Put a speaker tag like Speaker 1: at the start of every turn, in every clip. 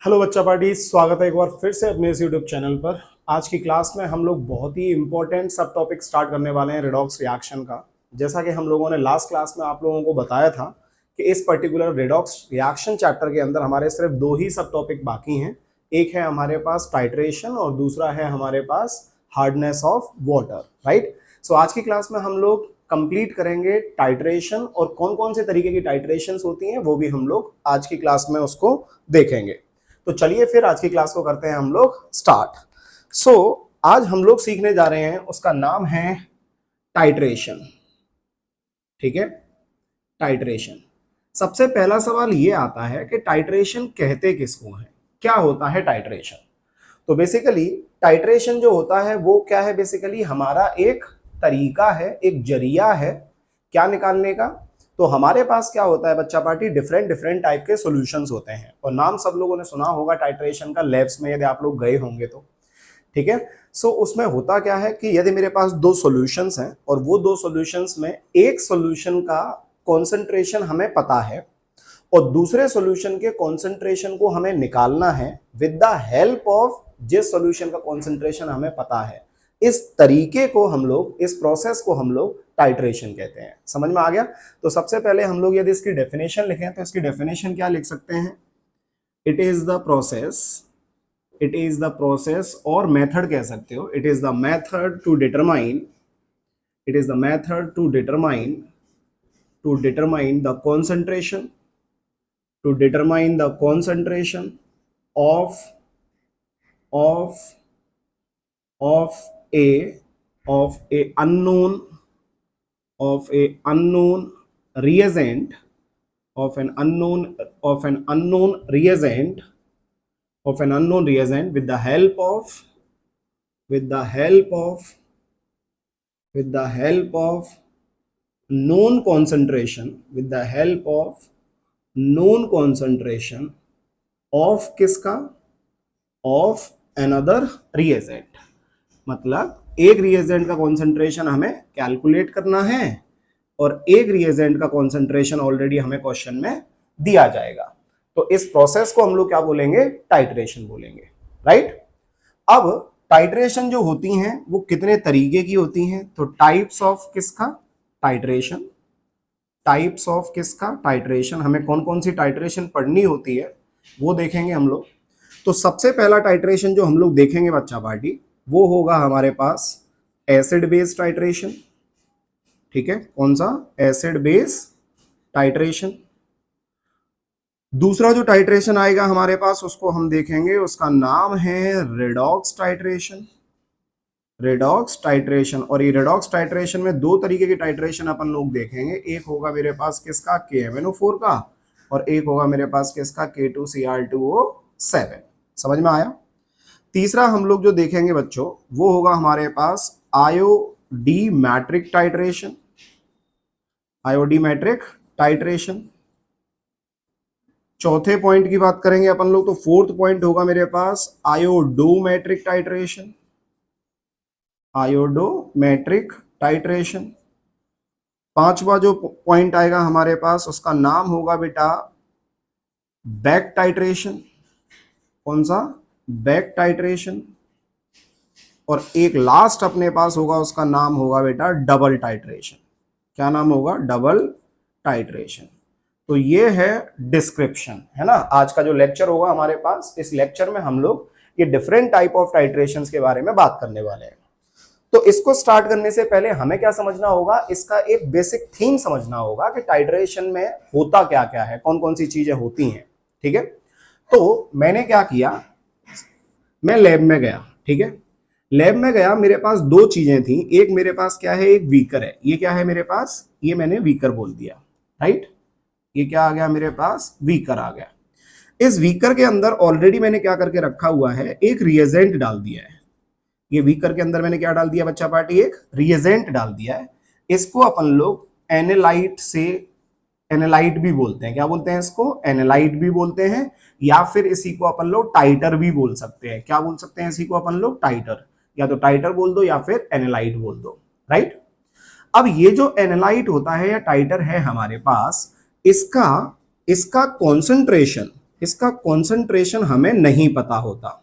Speaker 1: Hello बच्चा party, स्वागत है एक बार फिर से अपने इस यूट्यूब चैनल पर। आज की क्लास में हम लोग बहुत ही इंपॉर्टेंट सब टॉपिक स्टार्ट करने वाले हैं रेडॉक्स रिएक्शन का। जैसा कि हम लोगों ने लास्ट क्लास में आप लोगों को बताया था कि इस पर्टिकुलर रेडॉक्स रिएक्शन चैप्टर के अंदर हमारे सिर्फ दो ही सब टॉपिक बाकी हैं। एक है हमारे पास टाइट्रेशन और दूसरा है हमारे पास हार्डनेस ऑफ वाटर, राइट। सो आज की क्लास में हम लोग कंप्लीट करेंगे टाइट्रेशन और कौन कौन से तरीके की टाइट्रेशंस होती हैं वो भी हम लोग आज की क्लास में उसको देखेंगे। तो चलिए फिर आज की क्लास को करते हैं हम लोग स्टार्ट। आज हम लोग सीखने जा रहे हैं, उसका नाम है टाइट्रेशन। ठीक है, टाइट्रेशन। सबसे पहला सवाल ये आता है कि टाइट्रेशन कहते किसको है, क्या होता है टाइट्रेशन। तो बेसिकली टाइट्रेशन जो होता है वो क्या है, बेसिकली हमारा एक तरीका है, एक जरिया है क्या निकालने का। तो हमारे पास क्या होता है बच्चा पार्टी, डिफरेंट डिफरेंट टाइप के सॉल्यूशंस होते हैं और नाम सब लोगों ने सुना होगा टाइट्रेशन का लैब्स में, यदि आप लोग गए होंगे तो। ठीक है, उसमें होता क्या है कि यदि मेरे पास दो सॉल्यूशंस हैं और वो दो सॉल्यूशंस में एक सॉल्यूशन का कॉन्सेंट्रेशन हमें पता है और दूसरे सॉल्यूशन के कॉन्सेंट्रेशन को हमें निकालना है विद द हेल्प ऑफ जिस सॉल्यूशन का कॉन्सेंट्रेशन हमें पता है, इस तरीके को हम लोग, इस प्रोसेस को हम लोग टाइट्रेशन कहते हैं। समझ में आ गया। तो सबसे पहले हम लोग यदि इसकी डेफिनेशन लिखें तो इसकी डेफिनेशन क्या लिख सकते हैं, it is the process, it is the process और मेथड कह सकते हो, it is the method to determine, it is the method to determine the concentration, to determine the concentration of of of a of a unknown of a unknown reagent of an unknown of an unknown reagent of an unknown reagent with the help of with the help of with the help of known concentration, with the help of known concentration of किसका, of another reagent. मतलब एक reagent का concentration हमें calculate करना है और एक reagent का कॉन्सेंट्रेशन ऑलरेडी हमें क्वेश्चन में दिया जाएगा। तो इस प्रोसेस को हम लोग क्या बोलेंगे, टाइट्रेशन बोलेंगे, राइट। अब टाइट्रेशन जो होती हैं वो कितने तरीके की होती हैं, तो टाइप्स ऑफ किसका, टाइट्रेशन, टाइप्स ऑफ किसका, टाइट्रेशन। हमें कौन कौन सी टाइट्रेशन पढ़नी होती है वो देखेंगे हम लोग। तो सबसे पहला टाइट्रेशन जो हम लोग देखेंगे बच्चा पार्टी, वो होगा हमारे पास एसिड बेस टाइट्रेशन। ठीक है, कौन सा, एसिड बेस टाइट्रेशन। दूसरा जो टाइट्रेशन आएगा हमारे पास उसको हम देखेंगे, उसका नाम है रेडॉक्स टाइट्रेशन, रेडॉक्स टाइट्रेशन। और ये रेडॉक्स टाइट्रेशन में दो तरीके की टाइट्रेशन अपन लोग देखेंगे, एक होगा मेरे पास किसका, KMnO4 का, और एक होगा मेरे पास किसका, K2Cr2O7। समझ में आया। तीसरा हम लोग जो देखेंगे बच्चों वो होगा हमारे पास आयोडीमेट्रिक टाइट्रेशन, आयोडीमेट्रिक टाइट्रेशन। चौथे पॉइंट की बात करेंगे अपन लोग तो फोर्थ पॉइंट होगा मेरे पास आयोडोमेट्रिक टाइट्रेशन, आयोडोमेट्रिक टाइट्रेशन। पांचवा जो पॉइंट आएगा हमारे पास उसका नाम होगा बेटा बैक टाइट्रेशन। कौन सा, बैक टाइट्रेशन। और एक लास्ट अपने पास होगा, उसका नाम होगा बेटा डबल टाइट्रेशन। क्या नाम होगा, डबल टाइट्रेशन। तो ये है डिस्क्रिप्शन, है ना। आज का जो लेक्चर होगा हमारे पास, इस लेक्चर में हम लोग ये डिफरेंट टाइप ऑफ टाइट्रेशंस के बारे में बात करने वाले हैं। तो इसको स्टार्ट करने से पहले हमें क्या समझना होगा, इसका एक बेसिक थीम समझना होगा कि टाइट्रेशन में होता क्या क्या है, कौन कौन सी चीजें होती हैं। ठीक है, तो मैंने क्या किया, मैं लैब में गया। ठीक है, लैब में गया, मेरे पास दो चीजें थी, एक मेरे पास क्या है, एक वीकर है। ये क्या है मेरे पास, ये मैंने वीकर बोल दिया, राइट। ये क्या आ गया मेरे पास, वीकर आ गया। इस वीकर के अंदर ऑलरेडी मैंने क्या करके रखा हुआ है, एक रिएजेंट डाल दिया है। ये वीकर के अंदर मैंने क्या डाल दिया बच्चा पार्टी, एक रिएजेंट डाल दिया है। इसको अपन लोग एनालाइट से, एनालाइट भी बोलते हैं, क्या बोलते हैं इसको, एनालाइट भी बोलते हैं, या फिर इसी को अपन लोग टाइटर भी बोल सकते हैं। क्या बोल सकते हैं इसी को अपन लोग, टाइटर, या तो टाइटर बोल दो या फिर एनालाइट बोल दो, राइट। अब ये जो एनालाइट होता है या टाइटर है हमारे पास, इसका कॉन्सेंट्रेशन इसका कॉन्सेंट्रेशन हमें नहीं पता होता,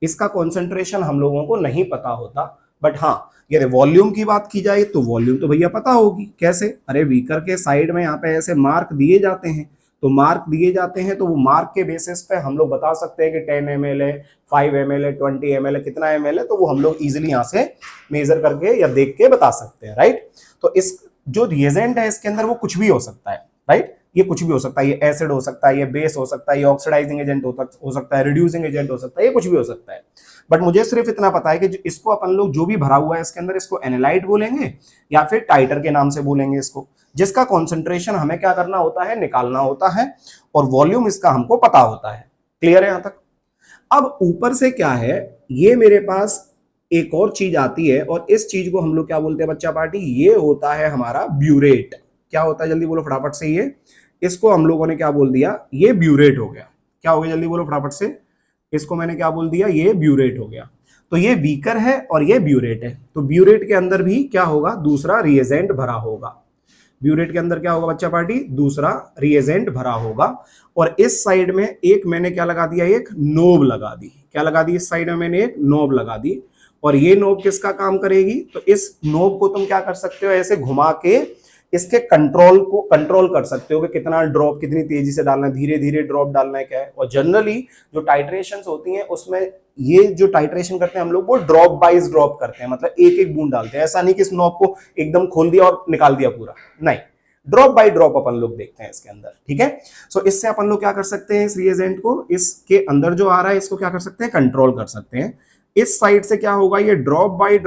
Speaker 1: इसका कॉन्सेंट्रेशन हम लोगों को नहीं पता होता। बट हाँ, ये वॉल्यूम की बात की जाए तो वॉल्यूम तो भैया पता होगी। कैसे? अरे बीकर के साइड में यहाँ पे ऐसे मार्क दिए जाते हैं, तो मार्क दिए जाते हैं तो वो मार्क के बेसिस पे हम लोग बता सकते हैं कि 10 ml है, 5 ml है, 20 ml है, कितना ml है, तो वो हम लोग इजिली यहाँ से मेजर करके या देख के बता सकते हैं, राइट। तो इस जो रिएजेंट है इसके अंदर वो कुछ भी हो सकता है, राइट। ये कुछ भी हो सकता है, ये एसिड हो सकता है, ये बेस हो सकता है, ये ऑक्सीडाइजिंग एजेंट हो सकता है, रिड्यूसिंग एजेंट हो सकता है, ये कुछ भी हो सकता है। बट मुझे सिर्फ इतना पता है कि इसको अपन लोग जो भी भरा हुआ है इसके अंदर, इसको एनालाइट बोलेंगे या फिर टाइटर के नाम से बोलेंगे इसको, जिसका कॉन्सेंट्रेशन हमें क्या करना होता है, निकालना होता है, और वॉल्यूम इसका हमको पता होता है। क्लियर है यहां तक? अब ऊपर से क्या है, ये मेरे पास एक और चीज आती है, और इस चीज को हम लोग क्या बोलते हैं बच्चा पार्टी, ये होता है हमारा ब्यूरेट। क्या होता है, जल्दी बोलो फटाफट से। ये इसको हम लोगों ने क्या बोल दिया, ये ब्यूरेट हो गया। क्या हो गया, जल्दी बोलो फटाफट से। इसको मैंने क्या बोल दिया, ये ब्यूरेट हो गया। तो ये बीकर है और ये ब्यूरेट है, तो ब्यूरेट के अंदर भी क्या होगा, दूसरा रिएजेंट भरा होगा। ब्यूरेट के अंदर क्या होगा बच्चा पार्टी, दूसरा रिएजेंट भरा होगा। और इस साइड में एक मैंने क्या लगा दिया, एक नोब लगा दी। क्या लगा दी, इस साइड में मैंने एक नोब लगा दी। और ये नोब किसका काम करेगी, तो इस नोब को तुम क्या कर सकते हो, ऐसे घुमा के इसके कंट्रोल को कंट्रोल कर सकते हो कि कितना ड्रॉप, कितनी तेजी से डालना है, धीरे धीरे ड्रॉप डालना है, क्या है। और जनरली जो टाइट्रेशन होती हैं उसमें ये जो टाइट्रेशन करते हैं हम लोग, वो ड्रॉप बाइज ड्रॉप करते हैं, मतलब एक एक बूंद डालते हैं। ऐसा नहीं कि इस नॉब को एकदम खोल दिया और निकाल दिया पूरा, नहीं, ड्रॉप बाय ड्रॉप अपन लोग देखते हैं इसके अंदर, ठीक है। सो इससे अपन लोग क्या कर सकते हैं, इस रिएजेंट को इसके अंदर जो आ रहा है इसको क्या कर सकते हैं, कंट्रोल कर सकते हैं। इस साइड से क्या होगा, ये ड्रॉप बाय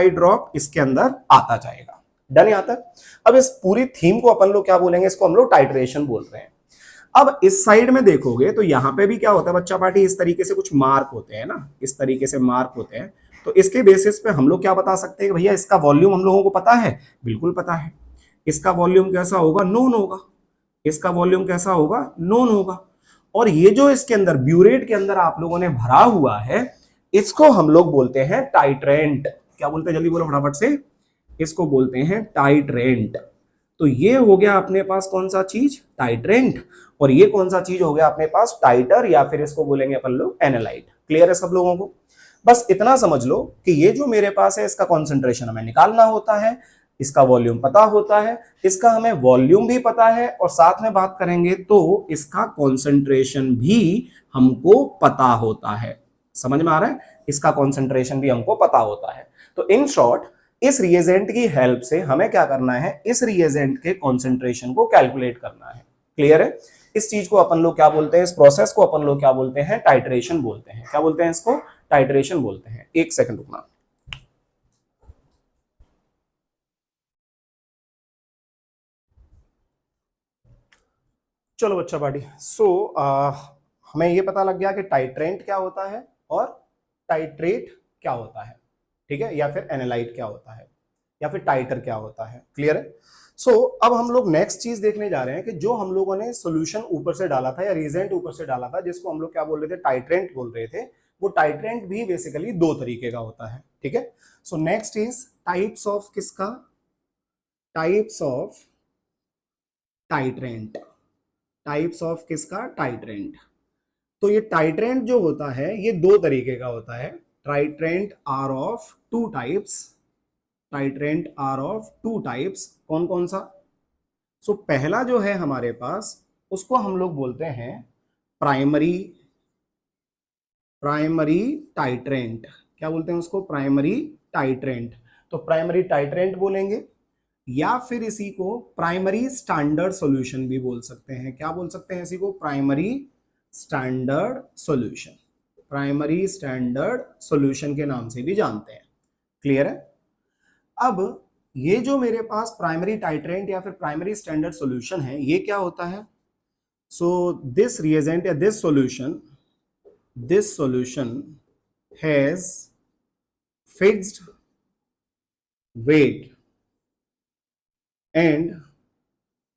Speaker 1: ड्रॉप इसके अंदर आता जाएगा। डन यहां तक? अब इस पूरी थीम को अपन लोग क्या बोलेंगे, इसको हम लोग टाइट्रेशन बोल रहे हैं। अब इस साइड में देखोगे तो यहां पे भी क्या होता है बच्चा पार्टी, इस तरीके से कुछ मार्क होते हैं ना, इस तरीके से मार्क होते हैं। तो इसके बेसिस पे हम लोग क्या बता सकते हैं कि भैया इसका वॉल्यूम हम लोगों को पता है, बिल्कुल पता है। इसका वॉल्यूम कैसा होगा, नोन होगा। इसका वॉल्यूम कैसा होगा, नोन होगा। और ये जो इसके अंदर ब्यूरेट के अंदर आप लोगों ने भरा हुआ है, इसको हम लोग बोलते हैं टाइट्रेंट। क्या बोलते हैं, जल्दी बोलो फटाफट से। इसको बोलते हैं टाइट्रेंट। तो ये हो गया अपने पास कौन सा चीज, टाइट्रेंट। और ये कौन सा चीज हो गया अपने पास, टाइटर, या फिर इसको बोलेंगे अपन लोग एनालाइट। क्लियर है सब लोगों को? बस इतना समझ लो कि ये जो मेरे पास है इसका कॉन्सेंट्रेशन हमें निकालना होता है, इसका वॉल्यूम पता होता है, इसका हमें वॉल्यूम भी पता है, और साथ में बात करेंगे तो इसका कॉन्सेंट्रेशन भी हमको पता होता है। समझ में आ रहा है? इसका कॉन्सेंट्रेशन भी हमको पता होता है। तो इन शॉर्ट, इस रिएजेंट की हेल्प से हमें क्या करना है, इस रिएजेंट के कॉन्सेंट्रेशन को कैलकुलेट करना है। क्लियर है? इस चीज को अपन लोग क्या बोलते हैं, इस प्रोसेस को अपन लोग क्या बोलते हैं, टाइट्रेशन बोलते हैं। क्या बोलते हैं इसको, टाइट्रेशन बोलते हैं। एक सेकंड रुकना। चलो बच्चा पार्टी, हमें ये पता लग गया कि टाइट्रेंट क्या होता है और टाइट्रेट क्या होता है, ठीक है, या फिर एनालाइट क्या होता है, या फिर टाइटर क्या होता है। क्लियर है? अब हम लोग नेक्स्ट चीज देखने जा रहे हैं कि जो हम लोगों ने सोल्यूशन ऊपर से डाला था या रिएजेंट ऊपर से डाला था, जिसको हम लोग क्या बोल रहे थे, टाइट्रेंट बोल रहे थे, वो टाइट्रेंट भी बेसिकली दो तरीके का होता है, ठीक है। So next is types of किसका, types of titrant. Types of किसका, टाइट्रेंट। तो ये टाइट्रेंट जो होता है ये दो तरीके का होता है। Titrant are of two types. Titrant are of two types. कौन कौन सा? पहला जो है हमारे पास, उसको हम लोग बोलते हैं प्राइमरी, प्राइमरी टाइट्रेंट। क्या बोलते हैं उसको, प्राइमरी टाइट्रेंट। तो प्राइमरी टाइट्रेंट बोलेंगे, या फिर इसी को प्राइमरी स्टैंडर्ड सॉल्यूशन भी बोल सकते हैं। क्या बोल सकते हैं इसी को, primary standard solution. Primary standard solution के नाम से भी जानते हैं। क्लियर है? अब ये जो मेरे पास प्राइमरी टाइट्रेंट या फिर प्राइमरी स्टैंडर्ड सॉल्यूशन है, ये क्या होता है, दिस रिएजेंट या this solution has fixed weight and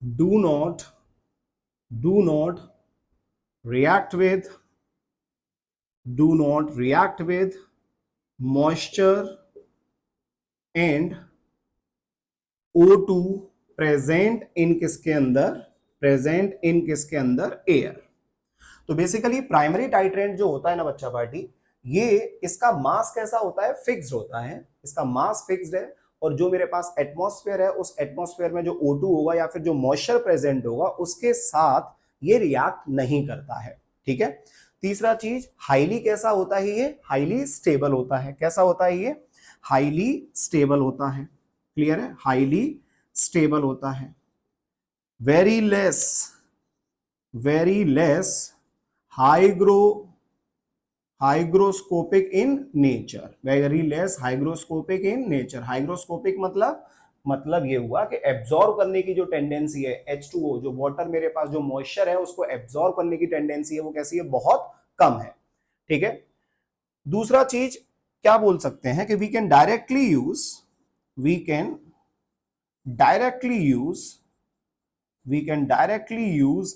Speaker 1: do not react with moisture and O2 present in किसके अंदर, प्रेजेंट इन किसके अंदर, एयर। तो बेसिकली प्राइमरी टाइट्रेंट जो होता है ना बच्चा पार्टी, ये इसका मास कैसा होता है, फिक्स्ड होता है, इसका मास फिक्स्ड है, और जो मेरे पास एटमॉस्फेयर है उस एटमॉस्फेयर में जो O2 होगा या फिर जो मॉइस्चर प्रेजेंट होगा उसके साथ ये रिएक्ट नहीं करता है। ठीक है। तीसरा चीज, हाईली कैसा होता है, ये हाईली स्टेबल होता है। कैसा होता है ये, हाईली स्टेबल होता है। क्लियर है, हाईली स्टेबल होता है। Very less hygroscopic in nature, very less hygroscopic in nature. Hygroscopic मतलब ये हुआ कि एब्जॉर्ब करने की जो टेंडेंसी है H2O, जो वाटर मेरे पास जो मॉइस्चर है उसको एब्जॉर्ब करने की टेंडेंसी है वो कैसी है, बहुत कम है। ठीक है। दूसरा चीज क्या बोल सकते हैं कि we can directly use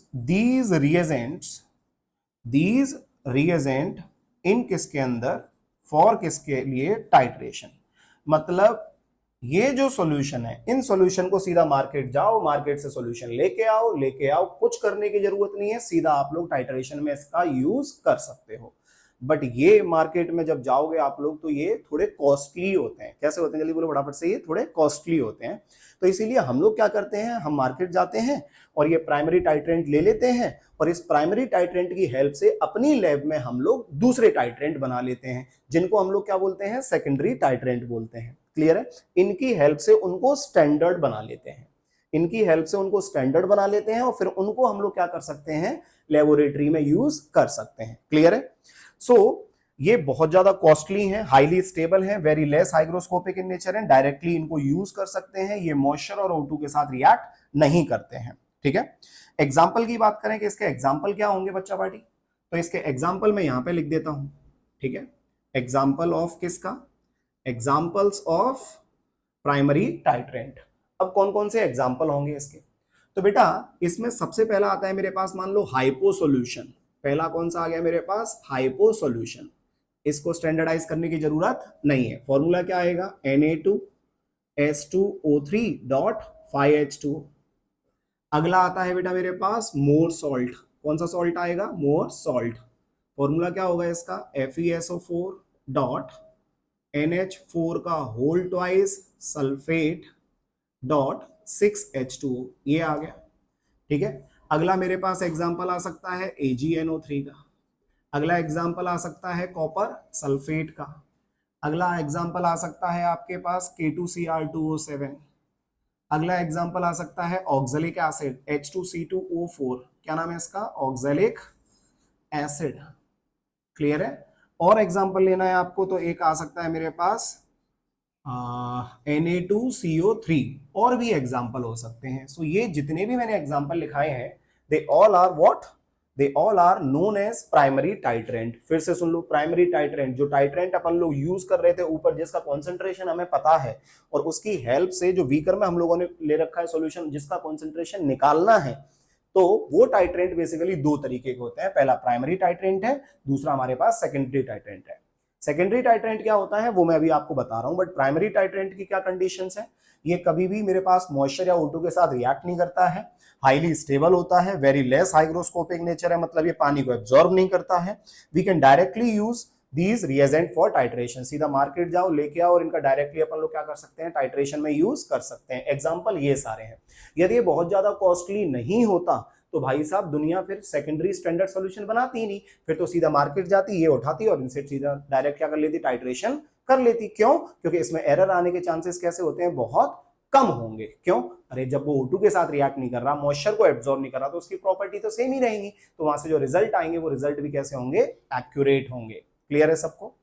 Speaker 1: these reagent इन किसके अंदर, फॉर किसके लिए, टाइट्रेशन। मतलब ये जो सॉल्यूशन है, इन सॉल्यूशन को सीधा मार्केट जाओ, मार्केट से सॉल्यूशन लेके आओ, कुछ करने की जरूरत नहीं है, सीधा आप लोग टाइट्रेशन में इसका यूज कर सकते हो। बट ये मार्केट में जब जाओगे आप लोग तो ये थोड़े कॉस्टली होते हैं। कैसे होते हैं, जल्दी बोलो फटाफट से, ये थोड़े कॉस्टली होते हैं। तो इसीलिए हम लोग क्या करते हैं, हम मार्केट जाते हैं और ये प्राइमरी टाइट्रेंट ले लेते हैं, और इस प्राइमरी टाइट्रेंट की हेल्प से अपनी लैब में हम लोग दूसरे टाइट्रेंट बना लेते हैं, जिनको हम लोग क्या बोलते हैं, सेकेंडरी टाइट्रेंट बोलते हैं। क्लियर है। इनकी हेल्प से उनको स्टैंडर्ड बना लेते हैं, और फिर उनको हम लोग क्या कर सकते हैं, लेबोरेटरी में यूज कर सकते हैं। क्लियर है। सो ये बहुत ज्यादा कॉस्टली हैं, हाईली स्टेबल हैं, very less hygroscopic in nature हैं, डायरेक्टली इनको यूज कर सकते हैं, ये मॉइस्चर और O2 के साथ रिएक्ट नहीं करते हैं। ठीक है। एग्जाम्पल की बात करें कि इसके एग्जाम्पल क्या होंगे बच्चा पार्टी, तो इसके एग्जाम्पल मैं यहां पे लिख देता हूं। ठीक है। एग्जाम्पल ऑफ किसका, एग्जाम्पल्स ऑफ प्राइमरी टाइट्रेंट। अब कौन कौन से एग्जाम्पल होंगे इसके, तो बेटा इसमें सबसे पहला आता है मेरे पास, मान लो हाइपो सॉल्यूशन। पहला कौन सा आ गया मेरे पास, हाइपो सॉल्यूशन। इसको स्टैंडर्डाइज करने की जरूरत नहीं है, फॉर्मूला क्या आएगा, Na2S2O3.5H2। अगला आता है बेटा मेरे पास मोर सॉल्ट। कौन सा सॉल्ट आएगा, मोर सॉल्ट। फॉर्मूला क्या होगा इसका, FeSO4.NH4 का whole twice sulphate dot 6H2O, ये आ गया। ठीक है। अगला मेरे पास एग्जांपल आ सकता है AgNO3 का। अगला एग्जाम्पल आ सकता है कॉपर सल्फेट का। अगला एग्जाम्पल आ सकता है आपके पास K2Cr2O7। अगला एग्जाम्पल आ सकता है ऑक्जेलिक एसिड H2C2O4। क्या नाम है इसका, ऑक्जेलिक एसिड। क्लियर है। और एग्जाम्पल लेना है आपको तो एक आ सकता है मेरे पास Na2CO3। और भी एग्जाम्पल हो सकते हैं। सो ये जितने भी मैंने एग्जाम्पल लिखाए हैं, they all are what, they all are known as primary titrant. फिर से सुन लो, प्राइमरी टाइट्रेंट, जो टाइट्रेंट अपन लोग यूज कर रहे थे ऊपर, जिसका कॉन्सेंट्रेशन हमें पता है, और उसकी हेल्प से जो वीकर में हम लोगों ने ले रखा है सॉल्यूशन, जिसका कॉन्सेंट्रेशन निकालना है, तो वो टाइट्रेंट बेसिकली दो तरीके के होते हैं। पहला प्राइमरी टाइट्रेंट है, दूसरा हमारे पास सेकेंडरी टाइट्रेंट है। सेकेंडरी टाइट्रेंट क्या होता है वो मैं अभी आपको बता रहा हूं, बट प्राइमरी टाइट्रेंट की क्या कंडीशंस है, ये कभी भी मेरे पास मॉइस्चर या O2 के साथ रिएक्ट नहीं करता है, हाईली स्टेबल होता है, वेरी लेस हाइग्रोस्कोपिक नेचर है, मतलब ये पानी को एब्जॉर्ब नहीं करता है। We can directly use these reagent for titration. सीधा मार्केट जाओ, लेके आओ, और इनका डायरेक्टली अपन लोग क्या कर सकते हैं, टाइट्रेशन में यूज कर सकते हैं। एग्जाम्पल ये सारे हैं। यदि ये बहुत ज्यादा कॉस्टली नहीं होता तो भाई साहब दुनिया फिर सेकेंडरी स्टैंडर्ड सॉल्यूशन बनाती ही नहीं, फिर तो सीधा मार्केट जाती, ये उठाती और इनसे सीधा डायरेक्ट क्या कर लेती, टाइट्रेशन कर लेती। क्यों, क्योंकि इसमें एरर आने के चांसेस कैसे होते हैं, बहुत कम होंगे। क्यों, अरे जब वो O2 के साथ रिएक्ट नहीं कर रहा, मॉइस्चर को एब्जॉर्ब नहीं कर रहा, तो उसकी प्रॉपर्टी तो सेम ही रहेंगी, तो वहां से जो रिजल्ट आएंगे वो रिजल्ट भी कैसे होंगे, एक्यूरेट होंगे। क्लियर है सबको।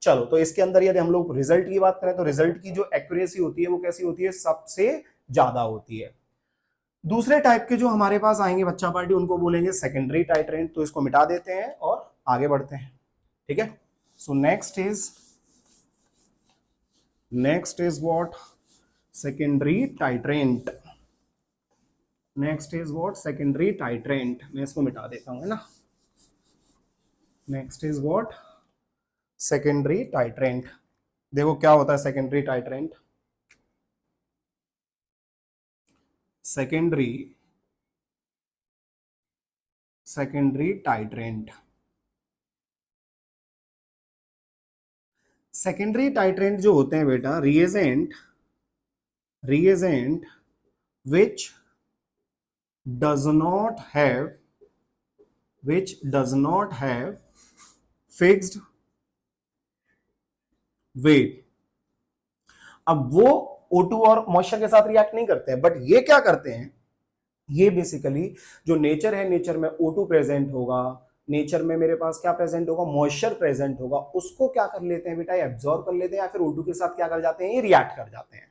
Speaker 1: चलो, तो इसके अंदर यदि हम लोग रिजल्ट की बात करें तो रिजल्ट की जो एक्यूरेसी होती है वो कैसी होती है, सबसे ज्यादा होती है। दूसरे टाइप के जो हमारे पास आएंगे बच्चा पार्टी, उनको बोलेंगे सेकेंडरी टाइट्रेंट। तो इसको मिटा देते हैं और आगे बढ़ते हैं। ठीक है। So next is what, secondary titrant. Next is what, secondary titrant. मैं इसको मिटा देता हूं, है ना। Next is what, secondary titrant. देखो क्या होता है secondary titrant. Secondary secondary titrant. Secondary titrant जो होते हैं बेटा, reagent which does not have fixed weight। अब वो O2 और मॉइस्चर के साथ रिएक्ट नहीं करते हैं, बट ये क्या करते हैं, ये बेसिकली जो नेचर है, नेचर में O2 प्रेजेंट होगा, नेचर में मेरे पास क्या प्रेजेंट होगा, मॉइस्चर प्रेजेंट होगा, उसको क्या कर लेते हैं बेटा, एब्जॉर्ब कर लेते हैं, या फिर O2 के साथ क्या कर जाते हैं, ये रिएक्ट कर जाते हैं।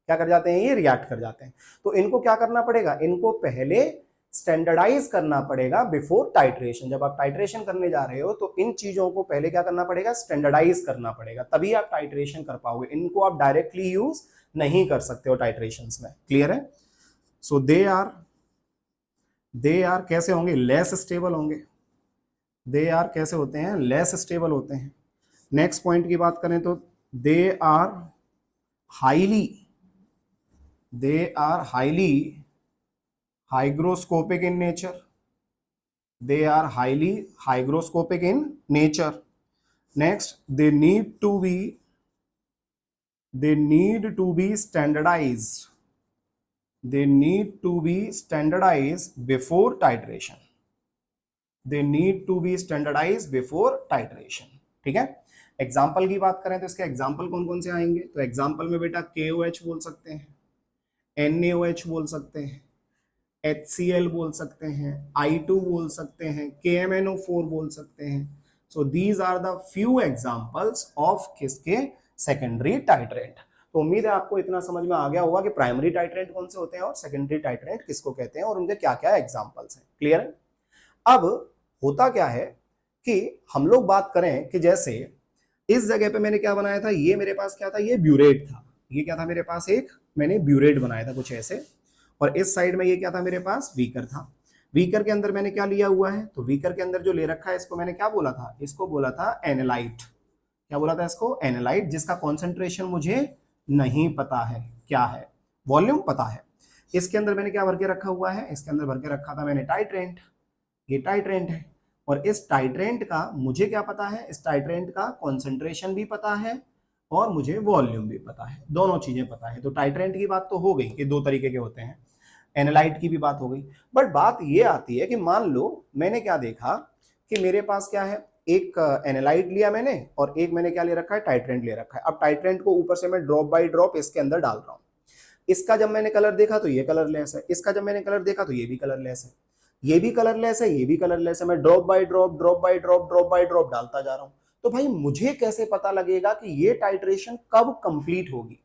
Speaker 1: क्या कर जाते हैं, ये रिएक्ट कर जाते हैं। तो इनको क्या करना पड़ेगा, इनको पहले स्टैंडर्डाइज करना पड़ेगा बिफोर टाइट्रेशन। जब आप टाइट्रेशन करने जा रहे हो तो इन चीजों को पहले क्या करना पड़ेगा, स्टैंडर्डाइज करना पड़ेगा, तभी आप टाइट्रेशन कर पाओगे। इनको आप डायरेक्टली यूज नहीं कर सकते हो टाइट्रेशंस में। क्लियर है? सो दे आर कैसे होंगे, लेस स्टेबल होंगे। दे आर कैसे होते हैं, लेस स्टेबल होते हैं। नेक्स्ट पॉइंट की बात करें तो they are highly hygroscopic in nature। They are highly hygroscopic in nature। Next, they need to be standardized। They need to be standardized before titration। They need to be standardized before titration। ठीक है? Example की बात करें तो इसके example कौन कौन से आएंगे, तो एग्जाम्पल में बेटा KOH बोल सकते हैं, NaOH बोल सकते हैं, HCl बोल सकते हैं, I2 बोल सकते हैं, KMnO4 बोल सकते हैं। So these are the few examples of किसके, सेकेंडरी टाइट्रेंट। तो उम्मीद है आपको इतना समझ में आ गया होगा कि प्राइमरी टाइट्रेंट कौन से होते हैं और सेकेंडरी टाइट्रेंट किसको कहते हैं और उनके क्या क्या एग्जांपल्स हैं। क्लियर है? अब होता क्या है कि हम लोग बात करें कि जैसे इस जगह पे मैंने क्या बनाया था, ये मेरे पास क्या था, ये ब्यूरेट था। ये क्या था मेरे पास, एक मैंने ब्यूरेट बनाया था कुछ ऐसे, और इस साइड में ये क्या था मेरे पास, वीकर था। वीकर के अंदर मैंने क्या लिया हुआ है, तो वीकर के अंदर जो ले रखा है इसको मैंने क्या बोला था, इसको बोला था एनालाइट। क्या बोला था इसको, एनालाइट, जिसका कॉन्सेंट्रेशन मुझे नहीं पता है क्या है, वॉल्यूम पता है। इसके अंदर मैंने क्या भर के रखा हुआ है, इसके अंदर भर के रखा था मैंने टाइट्रेंट। ये टाइट्रेंट है, और इस टाइट्रेंट का मुझे क्या पता है, इस टाइट्रेंट का कॉन्सेंट्रेशन भी पता है और मुझे वॉल्यूम भी पता है, दोनों चीजें पता है। तो टाइट्रेंट की बात तो हो गई कि दो तरीके के होते हैं, एनालाइट की भी बात हो गई। बट बात ये आती है कि मान लो मैंने क्या देखा कि मेरे पास क्या है, एक एनालाइट लिया मैंने और एक मैंने क्या ले रखा है, टाइट्रेंट ले रखा है। अब टाइट्रेंट को ऊपर से मैं ड्रॉप बाय ड्रॉप इसके अंदर डाल रहा हूं। इसका जब मैंने कलर देखा तो ये कलरलेस है, इसका जब मैंने कलर देखा तो ये भी कलरलेस है, ये भी कलरलेस है, ये भी कलरलेस है। मैं drop by drop, drop by drop, drop by drop डालता जा रहा हूं। तो भाई मुझे कैसे पता लगेगा कि ये टाइट्रेशन कब कंप्लीट होगी,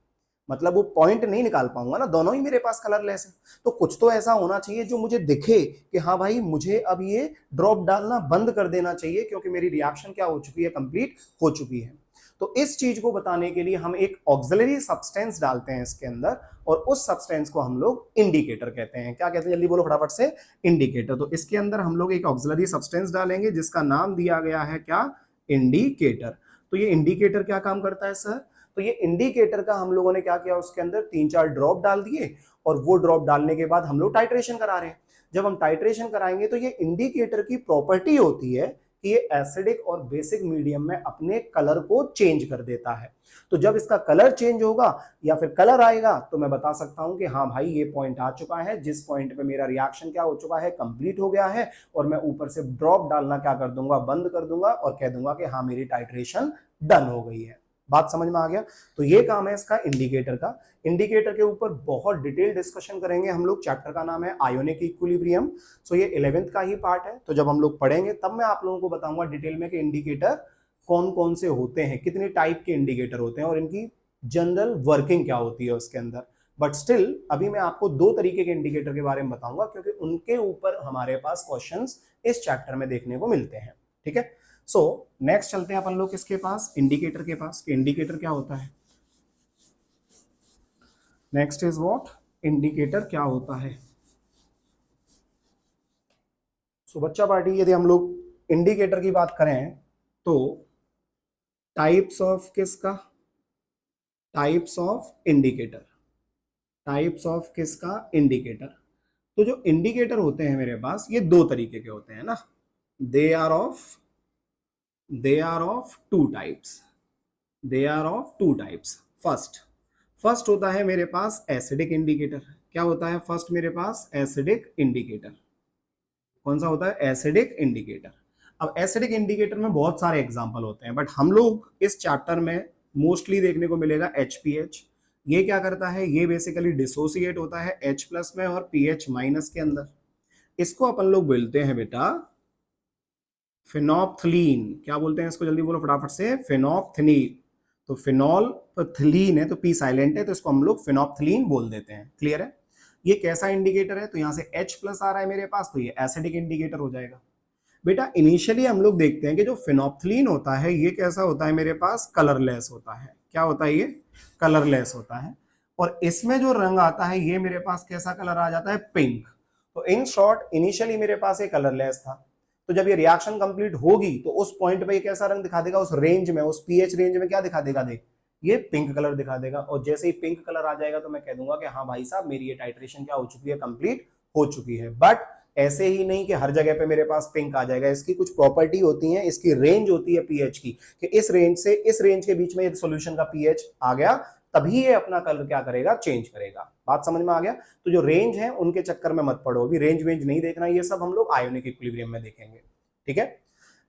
Speaker 1: मतलब वो पॉइंट नहीं निकाल पाऊंगा ना, दोनों ही मेरे पास कलरलेस है। तो कुछ तो ऐसा होना चाहिए जो मुझे दिखे कि हाँ भाई मुझे अब ये ड्रॉप डालना बंद कर देना चाहिए, क्योंकि मेरी रिएक्शन क्या हो चुकी है, कंप्लीट हो चुकी है। तो इस चीज को बताने के लिए हम एक ऑक्सिलरी सब्सटेंस डालते हैं इसके अंदर, और उस सब्सटेंस को हम लोग इंडिकेटर कहते हैं। क्या कहते हैं, जल्दी बोलो फटाफट से, इंडिकेटर। तो इसके अंदर हम लोग एक ऑक्सिलरी सब्सटेंस डालेंगे जिसका नाम दिया गया है क्या, इंडिकेटर। तो ये इंडिकेटर क्या काम करता है सर, तो ये इंडिकेटर का हम लोगों ने क्या किया, उसके अंदर 3-4 ड्रॉप डाल दिए, और वो ड्रॉप डालने के बाद हम लोग टाइट्रेशन करा रहे हैं। जब हम टाइट्रेशन कराएंगे तो ये इंडिकेटर की प्रॉपर्टी होती है कि ये एसिडिक और बेसिक मीडियम में अपने कलर को चेंज कर देता है। तो जब इसका कलर चेंज होगा या फिर कलर आएगा तो मैं बता सकता हूं कि हाँ भाई ये पॉइंट आ चुका है, जिस पॉइंट पे मेरा रिएक्शन क्या हो चुका है, कंप्लीट हो गया है, और मैं ऊपर से ड्रॉप डालना क्या कर दूंगा, बंद कर दूंगा, और कह दूंगा कि हाँ मेरी टाइट्रेशन डन हो गई है। बात समझ में आ गया? तो ये काम है इसका इंडिकेटर का। इंडिकेटर के ऊपर बहुत डिटेल डिस्कशन करेंगे हम लोग, चैप्टर का नाम है आयोनिक इक्विलिब्रियम। सो ये 11th का ही पार्ट है, तो जब हम लोग पढ़ेंगे तब मैं आप लोगों को बताऊंगा डिटेल में कि इंडिकेटर कौन कौन से होते हैं, कितने टाइप के इंडिकेटर होते हैं, और इनकी जनरल वर्किंग क्या होती है उसके अंदर। बट स्टिल अभी मैं आपको 2 तरीके के इंडिकेटर के बारे में बताऊंगा, क्योंकि उनके ऊपर हमारे पास क्वेश्चंस इस चैप्टर में देखने को मिलते हैं। ठीक है? सो नेक्स्ट चलते हैं अपन लोग किसके पास, इंडिकेटर के पास। इंडिकेटर क्या होता है, नेक्स्ट इज व्हाट, इंडिकेटर क्या होता है। सो बच्चा पार्टी, यदि हम लोग इंडिकेटर की बात करें तो टाइप्स ऑफ किसका, types of indicator, types of किसका, इंडिकेटर। तो जो इंडिकेटर होते हैं मेरे पास ये दो तरीके के होते हैं ना, they are of two types, they are of two types. First होता है मेरे पास एसिडिक इंडिकेटर। क्या होता है फर्स्ट मेरे पास? Acidic indicator. कौन सा होता है? Acidic indicator. अब एसिडिक इंडिकेटर में बहुत सारे एग्जांपल होते हैं, बट हम लोग इस चैप्टर में मोस्टली देखने को मिलेगा HPH। ये क्या करता है? ये बेसिकली डिसोसिएट होता है H प्लस में और पीएच माइनस के अंदर। इसको अपन लोग बोलते हैं बेटा फिनोप्थलीन। क्या बोलते हैं इसको? जल्दी बोलो फटाफट से। फिनोप्थलीन। तो फिनोल्फथलीन है तो पी साइलेंट है, तो इसको हम लोग फिनोप्थलीन बोल देते हैं। क्लियर है? ये कैसा इंडिकेटर है? तो यहां से H प्लस आ रहा है मेरे पास, तो ये एसिडिक इंडिकेटर हो जाएगा। बेटा इनिशियली हम लोग देखते हैं कि जो फिनोप्थलीन होता है ये कैसा होता है मेरे पास? कलरलेस होता है। क्या होता है ये? कलरलेस होता है। और इसमें जो रंग आता है ये मेरे पास कैसा कलर आ जाता है? पिंक। तो इन शॉर्ट इनिशियली मेरे पास ये कलरलेस था, तो जब ये रिएक्शन कंप्लीट होगी तो उस पॉइंट पे ये कैसा रंग दिखा देगा? उस रेंज में, उस पीएच रेंज में क्या दिखा देगा? देख, ये पिंक कलर दिखा देगा। और जैसे ही पिंक कलर आ जाएगा तो मैं कह दूंगा कि हाँ भाई साहब मेरी ये टाइट्रेशन क्या हो चुकी है? कंप्लीट हो चुकी है। बट ऐसे ही नहीं कि हर जगह पे मेरे पास पिंक आ जाएगा। इसकी कुछ प्रॉपर्टी होती है, इसकी रेंज होती है पीएच की, कि इस रेंज से इस रेंज के बीच में यदि सॉल्यूशन का पीएच आ गया तभी ये अपना कलर क्या करेगा? चेंज करेगा। बात समझ में आ गया? तो जो रेंज है उनके चक्कर में मत पड़ो, अभी रेंज वेंज नहीं देखना, ये सब हम लोग आयोनिक इक्विलिब्रियम में देखेंगे। ठीक है?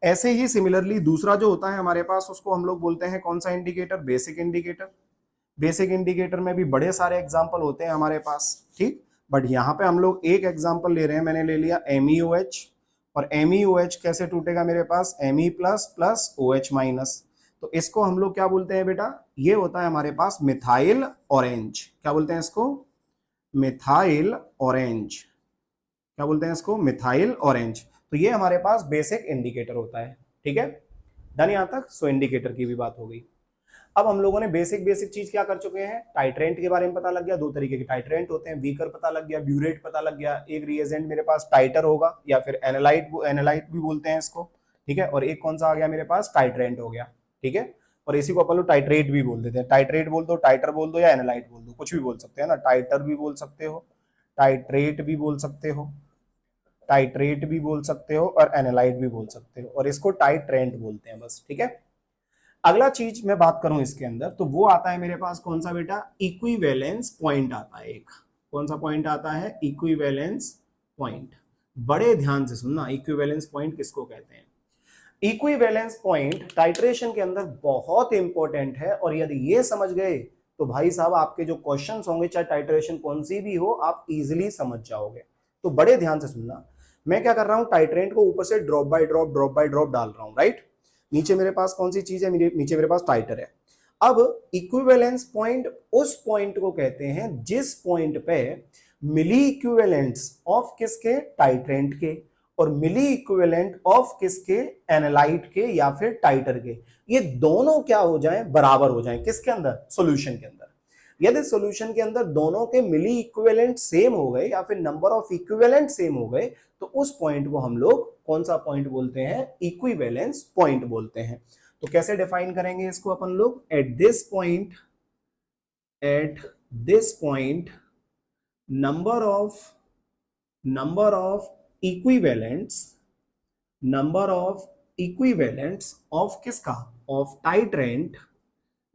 Speaker 1: ऐसे ही सिमिलरली दूसरा जो होता है हमारे पास उसको हम लोग बोलते हैं कौन सा indicator? Basic indicator. Basic indicator में भी बड़े सारे एग्जांपल होते हैं हमारे पास, ठीक, बट यहाँ पे हम लोग एक एग्जांपल ले रहे हैं। मैंने ले लिया MEOH। और MEOH कैसे टूटेगा मेरे पास? Me plus plus OH minus. तो इसको हम लोग क्या बोलते हैं बेटा? ये होता है हमारे पास मिथाइल ऑरेंज। क्या बोलते हैं इसको? Methyl orange. क्या बोलते हैं इसको? Methyl orange. तो ये हमारे पास बेसिक इंडिकेटर होता है। ठीक है, डन यहां तक? सो इंडिकेटर की भी बात हो गई। अब हम लोगों ने बेसिक चीज क्या कर चुके हैं? टाइट्रेंट के बारे में पता लग गया। दो तरीके के टाइट्रेंट होते हैं, वीकर पता लग गया, ब्यूरेट पता लग गया। एक रिएजेंट मेरे पास टाइटर होगा या फिर एनालाइट भी बोलते हैं इसको। ठीक है, और एक कौन सा आ गया मेरे पास? टाइट्रेंट हो गया। ठीक है, और इसी को अपन लोग टाइट्रेट भी बोल देते हैं। टाइट्रेट बोल दो, टाइटर बोल दो, या एनालाइट बोल दो, कुछ भी बोल सकते हैं ना। टाइटर भी बोल सकते हो, टाइट्रेट भी बोल सकते हो, टाइट्रेट भी बोल सकते हो, और एनालाइट भी बोल सकते हो, और इसको टाइट्रेंट बोलते हैं बस। ठीक है, अगला चीज मैं बात करूं इसके अंदर तो वो आता है मेरे पास कौन सा बेटा? इक्विवेलेंस पॉइंट आता है एक। कौन सा पॉइंट आता है? Equivalence point. बड़े ध्यान से सुनना, इक्विवेलेंस पॉइंट किसको कहते हैं? इक्विवेलेंस पॉइंट टाइट्रेशन के अंदर बहुत इंपॉर्टेंट है, और यदि ये समझ गए तो भाई साहब आपके जो क्वेश्चंस होंगे चाहे टाइट्रेशन कौन सी भी हो आप इजीली समझ जाओगे। तो बड़े ध्यान से सुनना, मैं क्या कर रहा हूं? टाइट्रेंट को ऊपर से ड्रॉप बाय ड्रॉप डाल रहा हूं, राइट? नीचे मेरे पास कौन सी चीज है? नीचे मेरे पास टाइटर है। अब इक्विवेलेंस पॉइंट उस पॉइंट को कहते हैं जिस पॉइंट पे मिली इक्विवेलेंट्स ऑफ किसके? टाइट्रेंट के, और मिली इक्विवेलेंट ऑफ किसके? एनालाइट के या फिर टाइटर के, ये दोनों क्या हो जाएं? बराबर हो जाएं। किसके अंदर? सॉल्यूशन के अंदर। यदि सॉल्यूशन के अंदर दोनों के मिली इक्विवेलेंट सेम हो गए या फिर नंबर ऑफ इक्विवेलेंट सेम हो गए तो उस पॉइंट को हम लोग कौन सा पॉइंट बोलते हैं? इक्विवेलेंस पॉइंट बोलते हैं। तो कैसे डिफाइन करेंगे इसको अपन लोग? At this point number of equivalents of किसका? Of titrant,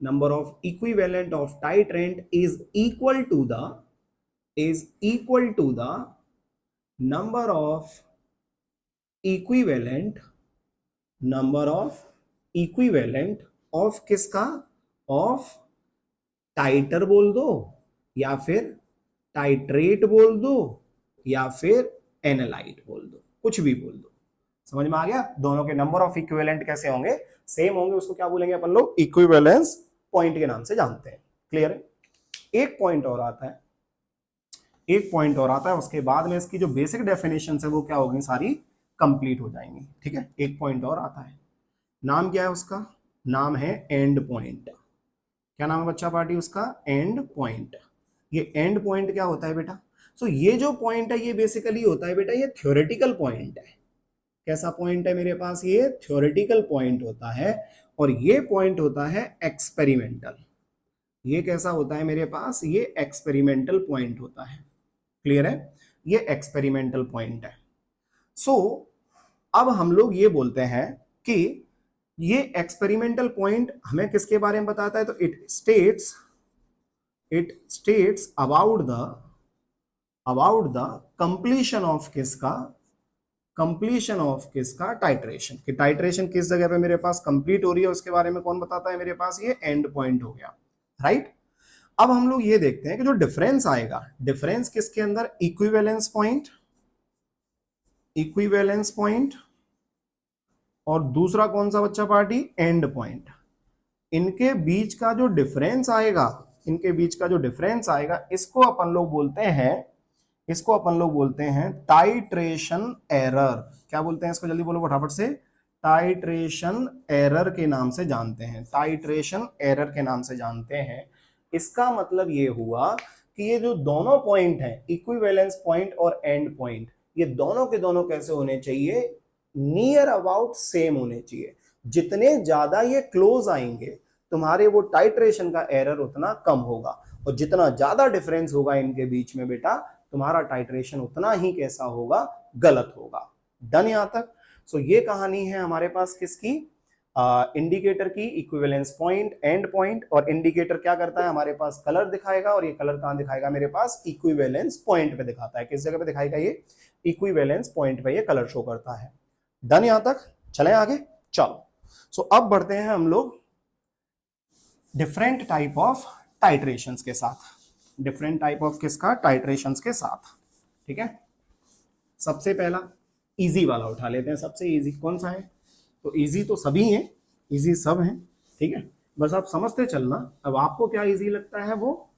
Speaker 1: number of equivalent of titrant is equal to the number of equivalent of किसका? ऑफ टाइटर बोल दो या फिर टाइट्रेट बोल दो या फिर एनालाइट बोल दो, कुछ भी बोल दो। समझ में आ गया? दोनों के नंबर ऑफ इक्विवेलेंट कैसे होंगे? सेम होंगे। उसको क्या बोलेंगे अपन लोग? इक्विवेलेंस पॉइंट के नाम से जानते हैं। क्लियर है? एक पॉइंट और आता है, उसके बाद में इसकी जो बेसिक डेफिनेशन है वो क्या होगी? सारी कंप्लीट हो जाएंगी। ठीक है, एक पॉइंट और आता है, नाम क्या है उसका? नाम है एंड पॉइंट। क्या नाम है बच्चा पार्टी उसका? And point. ये एंड पॉइंट क्या होता है बेटा? सो ये जो पॉइंट है ये बेसिकली होता है बेटा, ये थ्योरेटिकल पॉइंट है। कैसा पॉइंट है मेरे पास? ये थ्योरेटिकल पॉइंट होता है, और ये पॉइंट होता है एक्सपेरिमेंटल। ये कैसा होता है मेरे पास? ये एक्सपेरिमेंटल पॉइंट होता है। क्लियर है? ये एक्सपेरिमेंटल पॉइंट है। सो अब हम लोग ये बोलते हैं कि ये एक्सपेरिमेंटल पॉइंट हमें किसके बारे में बताता है, तो it states about the completion of किसका टाइट्रेशन, कि टाइट्रेशन किस जगह पे मेरे पास कंप्लीट हो रही है उसके बारे में कौन बताता है मेरे पास, ये एंड पॉइंट हो गया, राइट। अब हम लोग ये देखते हैं कि जो डिफरेंस आएगा, डिफरेंस किसके अंदर, इक्विवेलेंस पॉइंट और दूसरा कौन सा बच्चा पार्टी, एंड पॉइंट। इनके बीच का जो डिफरेंस आएगा, इसको अपन लोग बोलते हैं टाइट्रेशन एरर। क्या बोलते हैं इसको, जल्दी बोलो फटाफट से, टाइट्रेशन एरर के नाम से जानते हैं। इसका मतलब ये हुआ कि ये जो दोनों पॉइंट हैं, इक्विवेलेंस पॉइंट और एंड पॉइंट, ये दोनों के दोनों कैसे होने चाहिए, नियर अबाउट सेम होने चाहिए। जितने ज्यादा ये क्लोज आएंगे तुम्हारे वो टाइट्रेशन का एरर उतना कम होगा, और जितना ज्यादा डिफरेंस होगा इनके बीच में बेटा तुम्हारा टाइट्रेशन उतना ही कैसा होगा, गलत होगा। डन यहां तक। सो ये कहानी है हमारे पास किसकी, इंडिकेटर की, इक्विवेलेंस पॉइंट, एंड पॉइंट। और इंडिकेटर क्या करता है, हमारे पास कलर दिखाएगा, और ये कलर कहां दिखाएगा, मेरे पास इक्विवेलेंस पॉइंट पे दिखाता है। किस जगह पे दिखाएगा, ये इक्विवेलेंस पॉइंट पे ये कलर शो करता है। डन यहां तक, चलें आगे, चलो। सो अब बढ़ते हैं हम लोग डिफरेंट टाइप ऑफ टाइट्रेशंस के साथ, डिफरेंट टाइप ऑफ किसका, टाइट्रेशंस के साथ, ठीक है। सबसे पहला इजी वाला उठा लेते हैं, सबसे इजी कौन सा है, तो इजी तो सभी हैं, इजी सब हैं, ठीक है, बस आप समझते चलना। अब आपको क्या इजी लगता है वो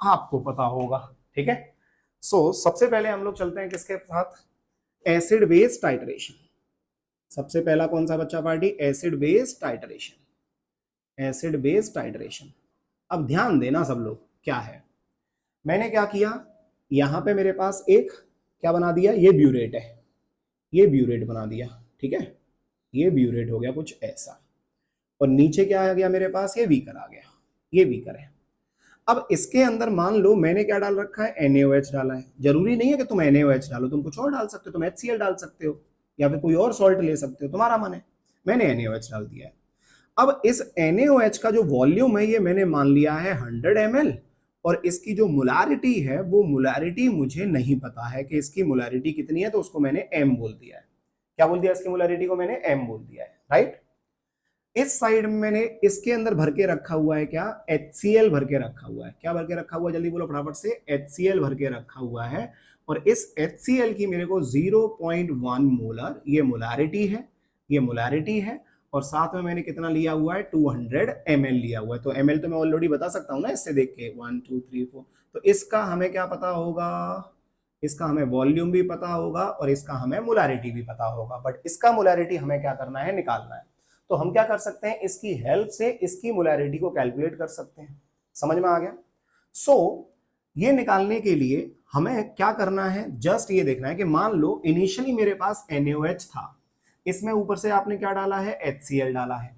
Speaker 1: आपको पता होगा, ठीक है। सो सबसे पहले हम लोग चलते हैं किसके साथ, एसिड बेस टाइट्रेशन। सबसे पहला कौन सा बच्चा पार्टी, एसिड बेस टाइट्रेशन। अब ध्यान देना सब लोग, क्या है, मैंने क्या किया, यहां पे मेरे पास एक क्या बना दिया, ये ब्यूरेट है, ये ब्यूरेट बना दिया, ठीक है, ये ब्यूरेट हो गया कुछ ऐसा, और नीचे क्या आ गया मेरे पास, ये बीकर आ गया, ये बीकर है। अब इसके अंदर मान लो मैंने क्या डाल रखा है, NaOH डाला है। जरूरी नहीं है कि तुम NaOH डालो, तुम कुछ और डाल सकते हो, तुम HCl डाल सकते हो, या फिर कोई और सॉल्ट ले सकते हो, तुम्हारा मन है। मैंने NaOH डाल दिया है। अब इस NaOH का जो वॉल्यूम है ये मैंने मान लिया है 100 ml, और इसकी जो मोलारिटी है वो मोलारिटी मुझे नहीं पता है कि इसकी मोलारिटी कितनी है, तो उसको मैंने M बोल दिया है। क्या बोल दिया, इसकी मोलारिटी को मैंने M बोल दिया है, राइट। इस साइड में मैंने इसके अंदर भर के रखा हुआ है क्या, HCl भर के रखा हुआ है। क्या भर के रखा हुआ है, जल्दी बोलो फटाफट से, HCl भर के रखा हुआ है। और इस HCl की मेरे को 0.1 मोलर ये मोलारिटी है, और साथ में मैंने कितना लिया हुआ है, 200 ml लिया हुआ है। तो ml तो मैं ऑलरेडी बता सकता हूं ना इससे देख के, 1 2 3 4। तो इसका हमें क्या पता होगा, इसका हमें वॉल्यूम भी पता होगा, और इसका हमें मोलारिटी भी पता होगा। बट इसका मोलारिटी हमें क्या करना है, निकालना है। तो हम क्या कर सकते हैं, इसकी हेल्प से इसकी मोलारिटी को कैलकुलेट कर सकते हैं। समझ में आ गया। सो ये निकालने के लिए हमें क्या करना है, जस्ट ये देखना है कि मान लो इनिशियली मेरे पास NaOH था, इसमें ऊपर से आपने क्या डाला है, HCl डाला है।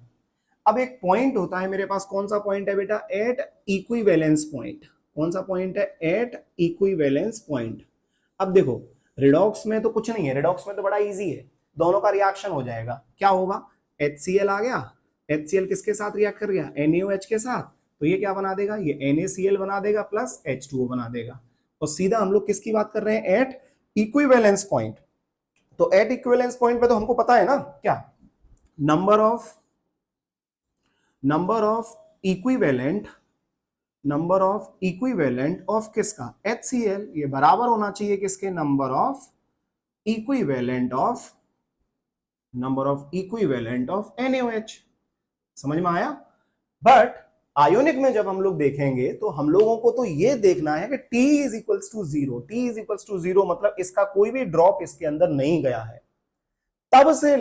Speaker 1: अब एक पॉइंट होता है मेरे पास, कौन सा पॉइंट है बेटा, एट इक्विवेलेंस पॉइंट। कौन सा पॉइंट है, एट इक्विवेलेंस पॉइंट। अब देखो रिडॉक्स में तो कुछ नहीं है, रिडॉक्स में तो बड़ा इजी है, दोनों का रिएक्शन हो जाएगा। क्या होगा, HCl आ गया, HCl किसके साथ रिएक्ट कर गया, NaOH के साथ, तो ये क्या बना देगा, ये NaCl बना देगा प्लस H2O बना देगा। और सीधा हम लोग किसकी बात कर रहे हैं, एट इक्विवेलेंस पॉइंट। तो एट इक्विवेलेंस पॉइंट पे तो हमको पता है ना क्या, नंबर ऑफ इक्विवेलेंट ऑफ किसका, HCl, ये बराबर होना चाहिए किसके, number of equivalent of NaOH। समझ में आया। बट आयोनिक में जब हम लोग देखेंगे तो हम लोगों को तो ये देखना है कि T is equals to zero, मतलब इसका कोई भी ड्रॉप इसके अंदर नहीं गया है। तब से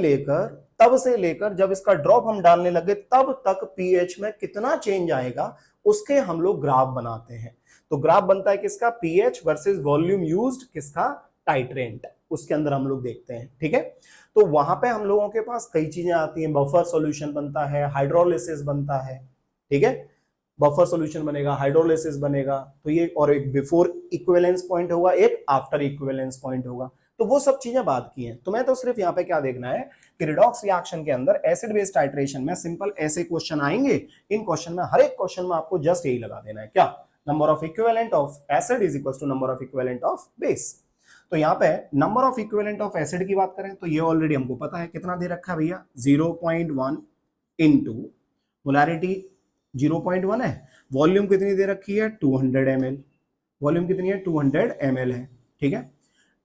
Speaker 1: लेकर जब इसका ड्रॉप हम डालने लगे तब तक pH में कितना चेंज आएगा उसके हम लोग ग्राफ बनाते हैं। तो ग्राफ बनता है किसका, pH वर्सेस वॉल्यूम यूज्ड, किसका, टाइट्रेंट, उसके अंदर हम लोग देखते हैं, ठीक है। तो वहां पे हम लोगों के पास कई चीजें आती हैं, बफर सॉल्यूशन बनता है, हाइड्रोलिसिस बनता है, ठीक है। बफर सॉल्यूशन बनेगा, हाइड्रोलिसिस बनेगा, तो ये, और एक बिफोर इक्विवेलेंस पॉइंट होगा, एक आफ्टर इक्विवेलेंस पॉइंट होगा। तो वो सब चीजें बात की हैं। तुम्हें तो सिर्फ यहाँ पे क्या देखना है कि रिडॉक्स रिएक्शन के अंदर एसिड बेस टाइट्रेशन में सिंपल ऐसे क्वेश्चन आएंगे, इन क्वेश्चन में हर एक क्वेश्चन में आपको जस्ट यही लगा देना है, क्या, number of equivalent of acid is equal to number of equivalent of base. तो यहाँ पे number of equivalent of acid की बात करें तो ये ऑलरेडी हमको पता है, कितना दे रखा है भैया, 0.1 इंटू मोलैरिटी 0.1 है, वॉल्यूम कितनी दे रखी है 200 ml, वॉल्यूम कितनी है 200 ml है, ठीक है,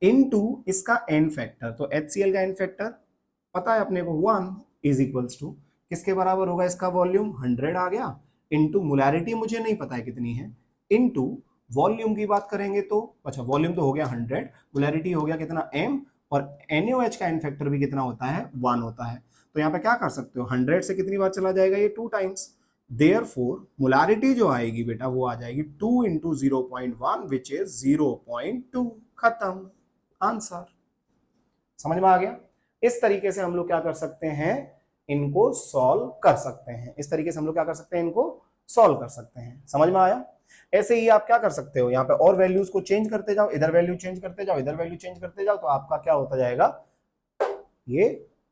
Speaker 1: इनटू इसका एन फैक्टर, तो HCl का एन फैक्टर पता है अपने को 1 इज इक्वल्स टू किसके बराबर होगा, इसका वॉल्यूम 100 आ गया, इनटू मोलैरिटी मुझे नहीं पता है कितनी है, इनटू वॉल्यूम की बात करेंगे तो, अच्छा वॉल्यूम तो हो गया 100, मोलैरिटी हो गया कितना m, और NaOH का एन फैक्टर भी कितना होता है 1 होता है। तो यहाँ पे क्या कर सकते हो, 100 से कितनी बार चला जाएगा ये 2 टाइम्स, देयरफॉर मोलैरिटी जो आएगी बेटा वो आ जाएगी 2 इंटू 0.1 विच इज 0.2, खत्म, आंसर। समझ में आ गया। इस तरीके से हम लोग क्या कर सकते हैं, इनको सॉल्व कर सकते हैं, इस तरीके से हम लोग क्या कर सकते हैं, इनको सॉल्व कर सकते हैं। समझ में आया। ऐसे ही आप क्या कर सकते हो, यहाँ पे और वैल्यूज को चेंज करते जाओ, इधर वैल्यू चेंज करते जाओ, इधर वैल्यू चेंज करते जाओ, तो आपका क्या होता जाएगा, ये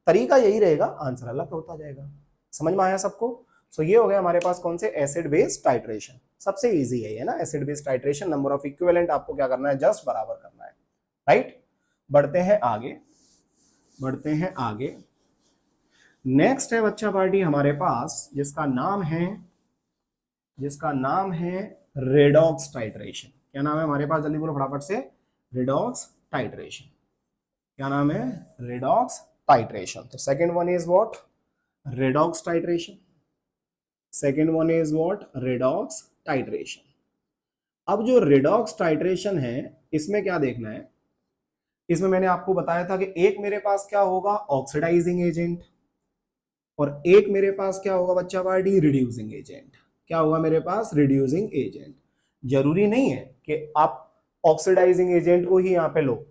Speaker 1: तरीका यही रहेगा, आंसर अलग होता जाएगा। समझ में आया सबको। सो ये हो गया हमारे पास कौन से, एसिड बेस टाइट्रेशन, सबसे इजी है ये ना, acid base titration. Number of equivalent आपको क्या करना है, जस्ट बराबर करना है, राइट। बढ़ते हैं आगे, बढ़ते हैं आगे। नेक्स्ट है बच्चा पार्टी हमारे पास जिसका नाम है, जिसका नाम है रेडॉक्स टाइट्रेशन। क्या नाम है हमारे पास, जल्दी बोलो फटाफट से, रेडॉक्स टाइट्रेशन। क्या नाम है, रेडॉक्स टाइट्रेशन। तो second one is what, redox titration, second one is what, redox titration. अब जो रेडॉक्स टाइट्रेशन है इसमें क्या देखना है, इसमें मैंने आपको बताया था कि एक मेरे पास क्या होगा, ऑक्सीडाइजिंग एजेंट, और एक मेरे पास क्या होगा बच्चा पार्टी, रिड्यूसिंग एजेंट। क्या होगा मेरे पास, रिड्यूसिंग एजेंट। जरूरी नहीं है कि आप ऑक्सीडाइजिंग एजेंट को ही यहाँ पे लो,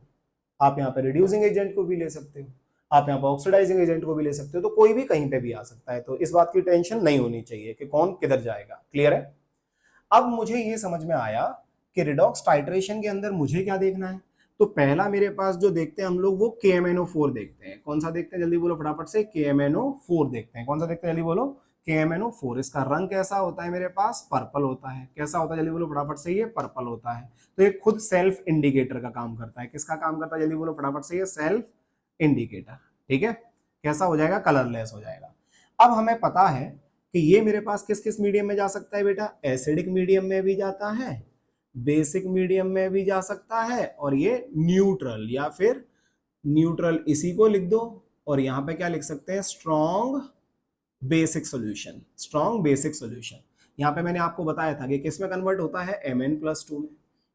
Speaker 1: आप यहाँ पे रिड्यूसिंग एजेंट को भी ले सकते हो, आप यहाँ पे ऑक्सीडाइजिंग एजेंट को भी ले सकते हो, तो कोई भी कहीं पे भी आ सकता है। तो इस बात की टेंशन नहीं होनी चाहिए कि कौन किधर जाएगा, क्लियर है। अब मुझे ये समझ में आया कि रिडॉक्स टाइट्रेशन के अंदर मुझे क्या देखना है। तो पहला मेरे पास जो देखते हैं हम लोग वो KMnO4 देखते हैं। कौन सा देखते हैं, जल्दी बोलो फटाफट से, KMnO4 देखते हैं। कौन सा देखते हैं, जल्दी बोलो, KMnO4। इसका रंग कैसा होता है मेरे पास, पर्पल होता है। कैसा होता है, जल्दी बोलो फटाफट से, ये पर्पल होता है। तो ये खुद सेल्फ इंडिकेटर का काम करता है। किसका काम करता है, जल्दी बोलो फटाफट से, ये सेल्फ इंडिकेटर, ठीक है। कैसा हो जाएगा, कलरलेस हो जाएगा। अब हमें पता है कि ये मेरे पास किस किस मीडियम में जा सकता है बेटा, एसिडिक मीडियम में भी जाता है, बेसिक मीडियम में भी जा सकता है, और ये न्यूट्रल, या फिर न्यूट्रल इसी को लिख दो, और यहां पे क्या लिख सकते हैं, strong basic solution, strong basic solution. यहाँ पे मैंने आपको बताया था कि किस में कन्वर्ट होता है, Mn+2 में।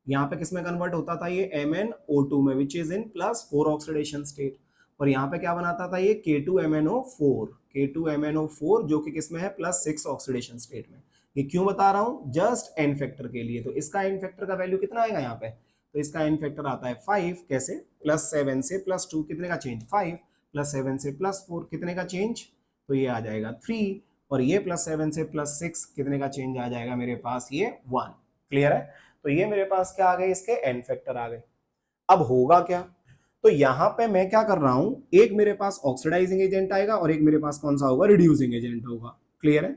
Speaker 1: यहाँ पे किस में कन्वर्ट होता था, ये MnO2 में, which is in +4 oxidation state. और यहाँ पे क्या बनाता था, ये K2MnO4, K2MnO4 जो कि किसमें है, +6 ऑक्सीडेशन स्टेट में। ये क्यों बता रहा हूं, जस्ट एन फैक्टर के लिए। तो इसका एन फैक्टर का वैल्यू कितना आएगा यहाँ पे, तो इसका एन फैक्टर आता है 5। कैसे, +7 से +2 कितने का चेंज, 5, +7 से +4 कितने का चेंज, तो ये आ जाएगा 3, और ये +7 से +6 कितने का चेंज आ जाएगा मेरे पास, ये 1। क्लियर है। तो ये मेरे पास क्या आ गए, इसके एन फैक्टर आ गए। अब होगा क्या, तो यहां पे मैं क्या कर रहा हूं, एक मेरे पास ऑक्सीडाइजिंग एजेंट आएगा और एक मेरे पास कौन सा होगा, रिड्यूसिंग एजेंट होगा। क्लियर है।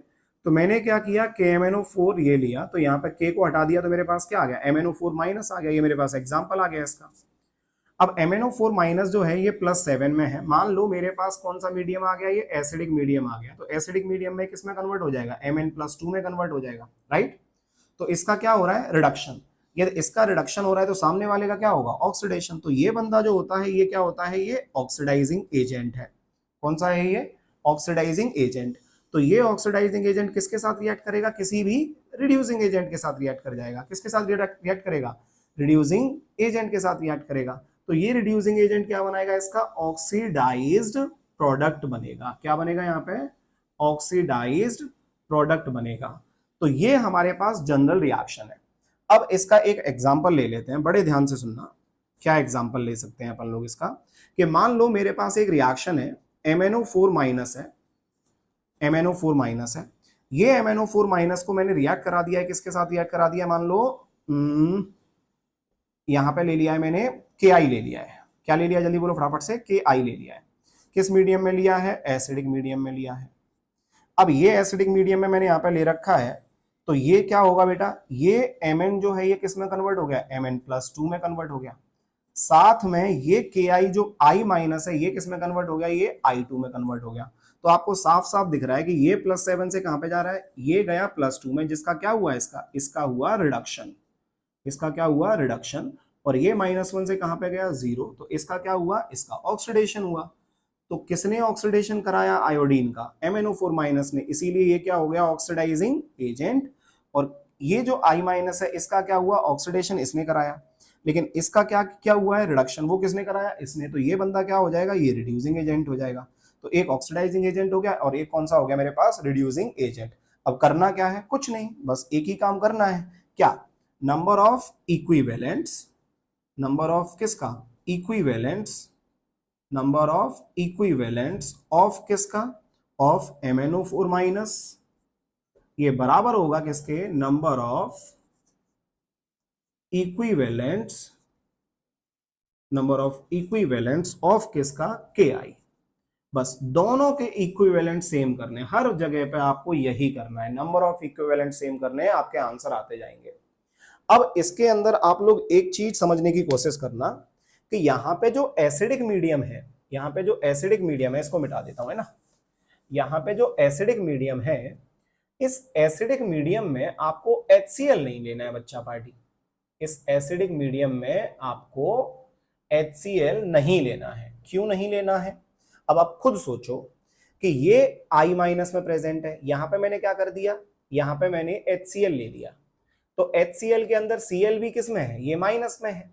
Speaker 1: तो मैंने क्या किया, KMnO4 ये लिया, तो यहाँ पे K को हटा दिया, तो मेरे पास क्या आ गया, MnO4- आ गया। ये मेरे पास एग्जाम्पल आ गया इसका। अब MnO4- जो है ये +7 में है। मान लो मेरे पास कौन सा मीडियम आ गया, ये एसिडिक मीडियम आ गया। तो एसिडिक मीडियम में किसमें कन्वर्ट हो जाएगा, Mn+2 में कन्वर्ट हो जाएगा, राइट। तो इसका क्या हो रहा है, रिडक्शन। यदि इसका रिडक्शन हो रहा है तो सामने वाले का क्या होगा, ऑक्सीडेशन। तो ये बंदा जो होता है ये क्या होता है, ये ऑक्सीडाइजिंग एजेंट है। कौन सा है ये, ऑक्सीडाइजिंग एजेंट। तो ये ऑक्सीडाइजिंग एजेंट किसके साथ रिएक्ट करेगा, किसी भी रिड्यूसिंग एजेंट के साथ रिएक्ट कर जाएगा। किसके साथ रिएक्ट करेगा, रिड्यूसिंग एजेंट के साथ रिएक्ट करेगा। तो ये रिड्यूसिंग एजेंट क्या बनाएगा, इसका ऑक्सीडाइज्ड प्रोडक्ट बनेगा। क्या बनेगा यहाँ पे, ऑक्सीडाइज्ड प्रोडक्ट बनेगा। तो ये हमारे पास जनरल रिएक्शन है। अब इसका एक एग्जांपल ले लेते हैं, बड़े ध्यान से सुनना। क्या एग्जांपल ले सकते हैं अपन लोग इसका, कि मान लो मेरे पास एक रिएक्शन है, MnO4- है, MnO4- है। ये MnO4 माइनस को मैंने रिएक्ट करा दिया है, किसके साथ रिएक्ट करा दिया, मान लो यहां पे ले लिया है मैंने KI ले लिया है, क्या ले लिया जल्दी बोलो फटाफट से, KI ले लिया है। किस मीडियम में लिया है, एसिडिक मीडियम में लिया है। अब ये एसिडिक मीडियम में मैंने यहाँ पे ले रखा है, तो ये क्या होगा बेटा, ये Mn जो है ये किस में कन्वर्ट हो गया, Mn+2 में कन्वर्ट हो गया। साथ में ये KI जो I माइनस है ये किस में कन्वर्ट हो गया, ये I2 में कन्वर्ट हो गया। तो आपको साफ साफ दिख रहा है कि ये +7 से कहां पे जा रहा है, ये गया +2 में, जिसका क्या हुआ इसका हुआ रिडक्शन, इसका क्या हुआ रिडक्शन। और ये -1 से कहां पे गया 0, तो इसका क्या हुआ, इसका ऑक्सीडेशन हुआ। तो किसने ऑक्सीडेशन कराया, आयोडीन का, MnO4 माइनस ने, इसीलिए ये क्या हो गया ऑक्सीडाइजिंग एजेंट। और ये जो I माइनस है इसका क्या हुआ, ऑक्सीडेशन इसने कराया, लेकिन इसका क्या क्या हुआ है, रिडक्शन वो किसने कराया, इसने। तो ये बंदा क्या हो जाएगा, ये रिड्यूसिंग एजेंट हो जाएगा। तो एक ऑक्सीडाइजिंग एजेंट हो गया और एक कौन सा हो गया मेरे पास, रिड्यूसिंग एजेंट। अब करना क्या है, कुछ नहीं, बस एक ही काम करना है, क्या, number of equivalents, number of किसका, equivalents, number of equivalents of किसका, ऑफ MnO4 माइनस, ये बराबर होगा किसके, number of equivalents, number of equivalents of किसका, KI। बस दोनों के इक्विवेलेंट सेम करने, हर जगह पे आपको यही करना है, नंबर ऑफ इक्विवेलेंट सेम करने हैं, आपके आंसर आते जाएंगे। अब इसके अंदर आप लोग एक चीज समझने की कोशिश करना कि यहां पे जो एसिडिक मीडियम है, यहां पे जो एसिडिक मीडियम है, इसको मिटा देता हूं, है ना। यहां पे जो एसिडिक मीडियम है, इस एसिडिक मीडियम में आपको HCl नहीं लेना है बच्चा पार्टी, इस एसिडिक मीडियम में आपको HCl नहीं लेना है। क्यों नहीं लेना है, अब आप खुद सोचो कि ये I माइनस में प्रेजेंट है, यहां पे मैंने क्या कर दिया, यहां पे मैंने HCl ले लिया, तो HCl के अंदर Cl भी किस में है, ये माइनस में है।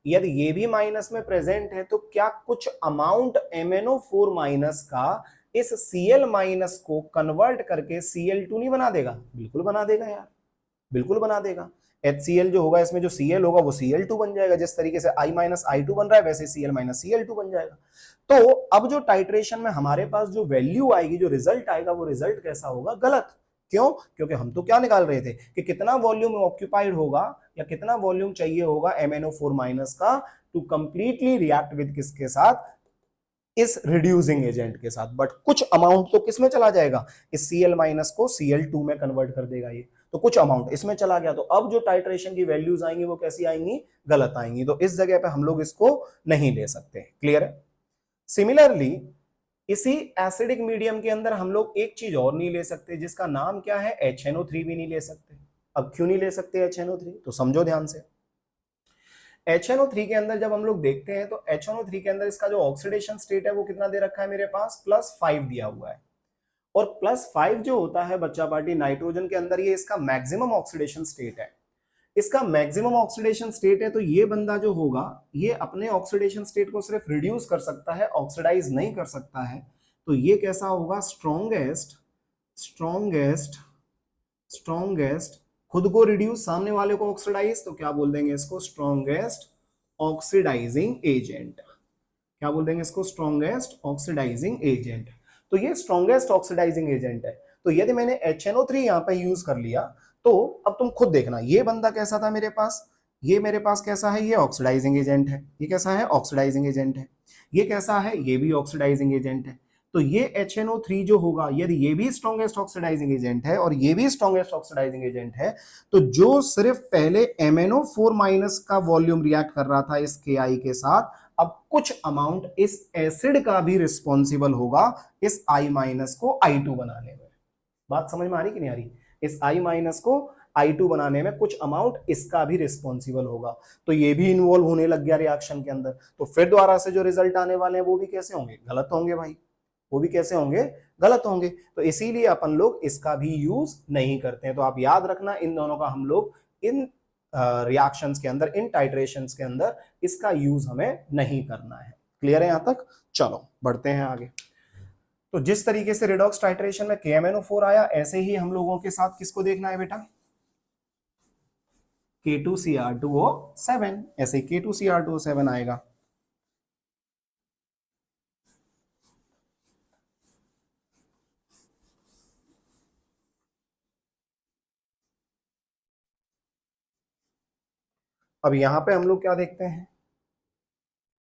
Speaker 1: यदि ये भी माइनस में प्रेजेंट है तो क्या कुछ अमाउंट MnO4 माइनस का इस Cl माइनस को कन्वर्ट करके Cl2 नहीं बना देगा, बिल्कुल बना देगा यार, बिल्कुल बना देगा। HCl जो होगा इसमें जो Cl होगा वो Cl2 बन जाएगा, जिस तरीके से I माइनस I2 बन रहा है वैसे Cl माइनस Cl2 बन जाएगा। तो अब जो टाइट्रेशन में हमारे पास जो वैल्यू आएगी, जो रिजल्ट आएगा, वो रिजल्ट कैसा होगा, गलत। क्यों, क्योंकि हम तो क्या निकाल रहे थे कि कितना वॉल्यूम ऑक्यूपाइड होगा या कितना वॉल्यूम चाहिए होगा MnO4 माइनस का टू कंप्लीटली रिएक्ट विद किसके साथ, इस रिड्यूसिंग एजेंट के साथ। बट कुछ अमाउंट तो किस में चला जाएगा, इस Cl माइनस को Cl2 में कन्वर्ट कर देगा ये, तो कुछ अमाउंट इसमें चला गया। तो अब जो टाइट्रेशन की वैल्यूज आएंगी वो कैसी आएंगी, गलत आएंगी। तो इस जगह पे हम लोग इसको नहीं ले सकते, क्लियर है। सिमिलरली इसी एसिडिक मीडियम के अंदर हम लोग एक चीज और नहीं ले सकते, जिसका नाम क्या है, HNO3 भी नहीं ले सकते। अब क्यों नहीं ले सकते HNO3, तो समझो ध्यान से। HNO3 के अंदर जब हम लोग देखते हैं तो HNO3 के अंदर इसका जो ऑक्सीडेशन स्टेट है वो कितना दे रखा है मेरे पास, +5 दिया हुआ है। और +5 जो होता है बच्चा पार्टी नाइट्रोजन के अंदर, ये इसका मैक्सिमम ऑक्सीडेशन स्टेट है। इसका मैक्सिमम ऑक्सीडेशन स्टेट है, तो ये बंदा जो होगा ये अपने ऑक्सीडेशन स्टेट को सिर्फ रिड्यूस कर सकता है, ऑक्सीडाइज नहीं कर सकता है। तो ये कैसा होगा, स्ट्रॉन्गेस्ट, स्ट्रॉन्गेस्ट, स्ट्रॉन्गेस्ट, खुद को रिड्यूस, सामने वाले को ऑक्सीडाइज, तो क्या बोल देंगे इसको, स्ट्रॉन्गेस्ट ऑक्सीडाइजिंग एजेंट। क्या बोल देंगे इसको, स्ट्रॉन्गेस्ट ऑक्सीडाइजिंग एजेंट। तो ये स्ट्रॉन्गेस्ट ऑक्सीडाइजिंग एजेंट है। तो यदि मैंने HNO3 यहां पे यूज कर लिया, तो अब तुम खुद देखना, ये बंदा कैसा था मेरे पास, ये मेरे पास कैसा है, ये ऑक्सीडाइजिंग एजेंट है, ये कैसा है, ऑक्सीडाइजिंग एजेंट है। ये कैसा है, ये भी ऑक्सीडाइजिंग एजेंट है। तो ये HNO3 जो होगा, यदि ये भी स्ट्रॉन्गेस्ट ऑक्सीडाइजिंग एजेंट है और ये भी स्ट्रॉन्गेस्ट ऑक्सीडाइजिंग एजेंट है, तो जो सिर्फ पहले MnO4 माइनस का वॉल्यूम रिएक्ट कर रहा था इस KI के साथ, अब कुछ अमाउंट इस एसिड का भी रिस्पॉन्सिबल होगा इस I माइनस को I2 बनाने में। बात समझ में आ रही कि नहीं आ रही, इस I माइनस को I2 बनाने में कुछ अमाउंट इसका भी रिस्पॉन्सिबल होगा। तो ये भी इन्वॉल्व होने लग गया रिएक्शन के अंदर, तो फिर दोबारा से जो रिजल्ट आने वाले हैं वो भी कैसे होंगे, गलत होंगे भाई, वो भी कैसे होंगे, गलत होंगे। तो इसीलिए अपन लोग इसका भी यूज नहीं करते हैं। तो आप याद रखना, इन दोनों का हम लोग इन रिएक्शंस के अंदर, इन टाइट्रेशंस के अंदर इसका यूज हमें नहीं करना है। क्लियर है यहां तक, चलो बढ़ते हैं आगे। तो जिस तरीके से रिडॉक्स टाइट्रेशन में KMnO4 आया, ऐसे ही हम लोगों के साथ किसको देखना है बेटा, K2Cr2O7, ऐसे K2Cr2O7 आएगा। अब यहाँ पे हम लोग क्या देखते हैं,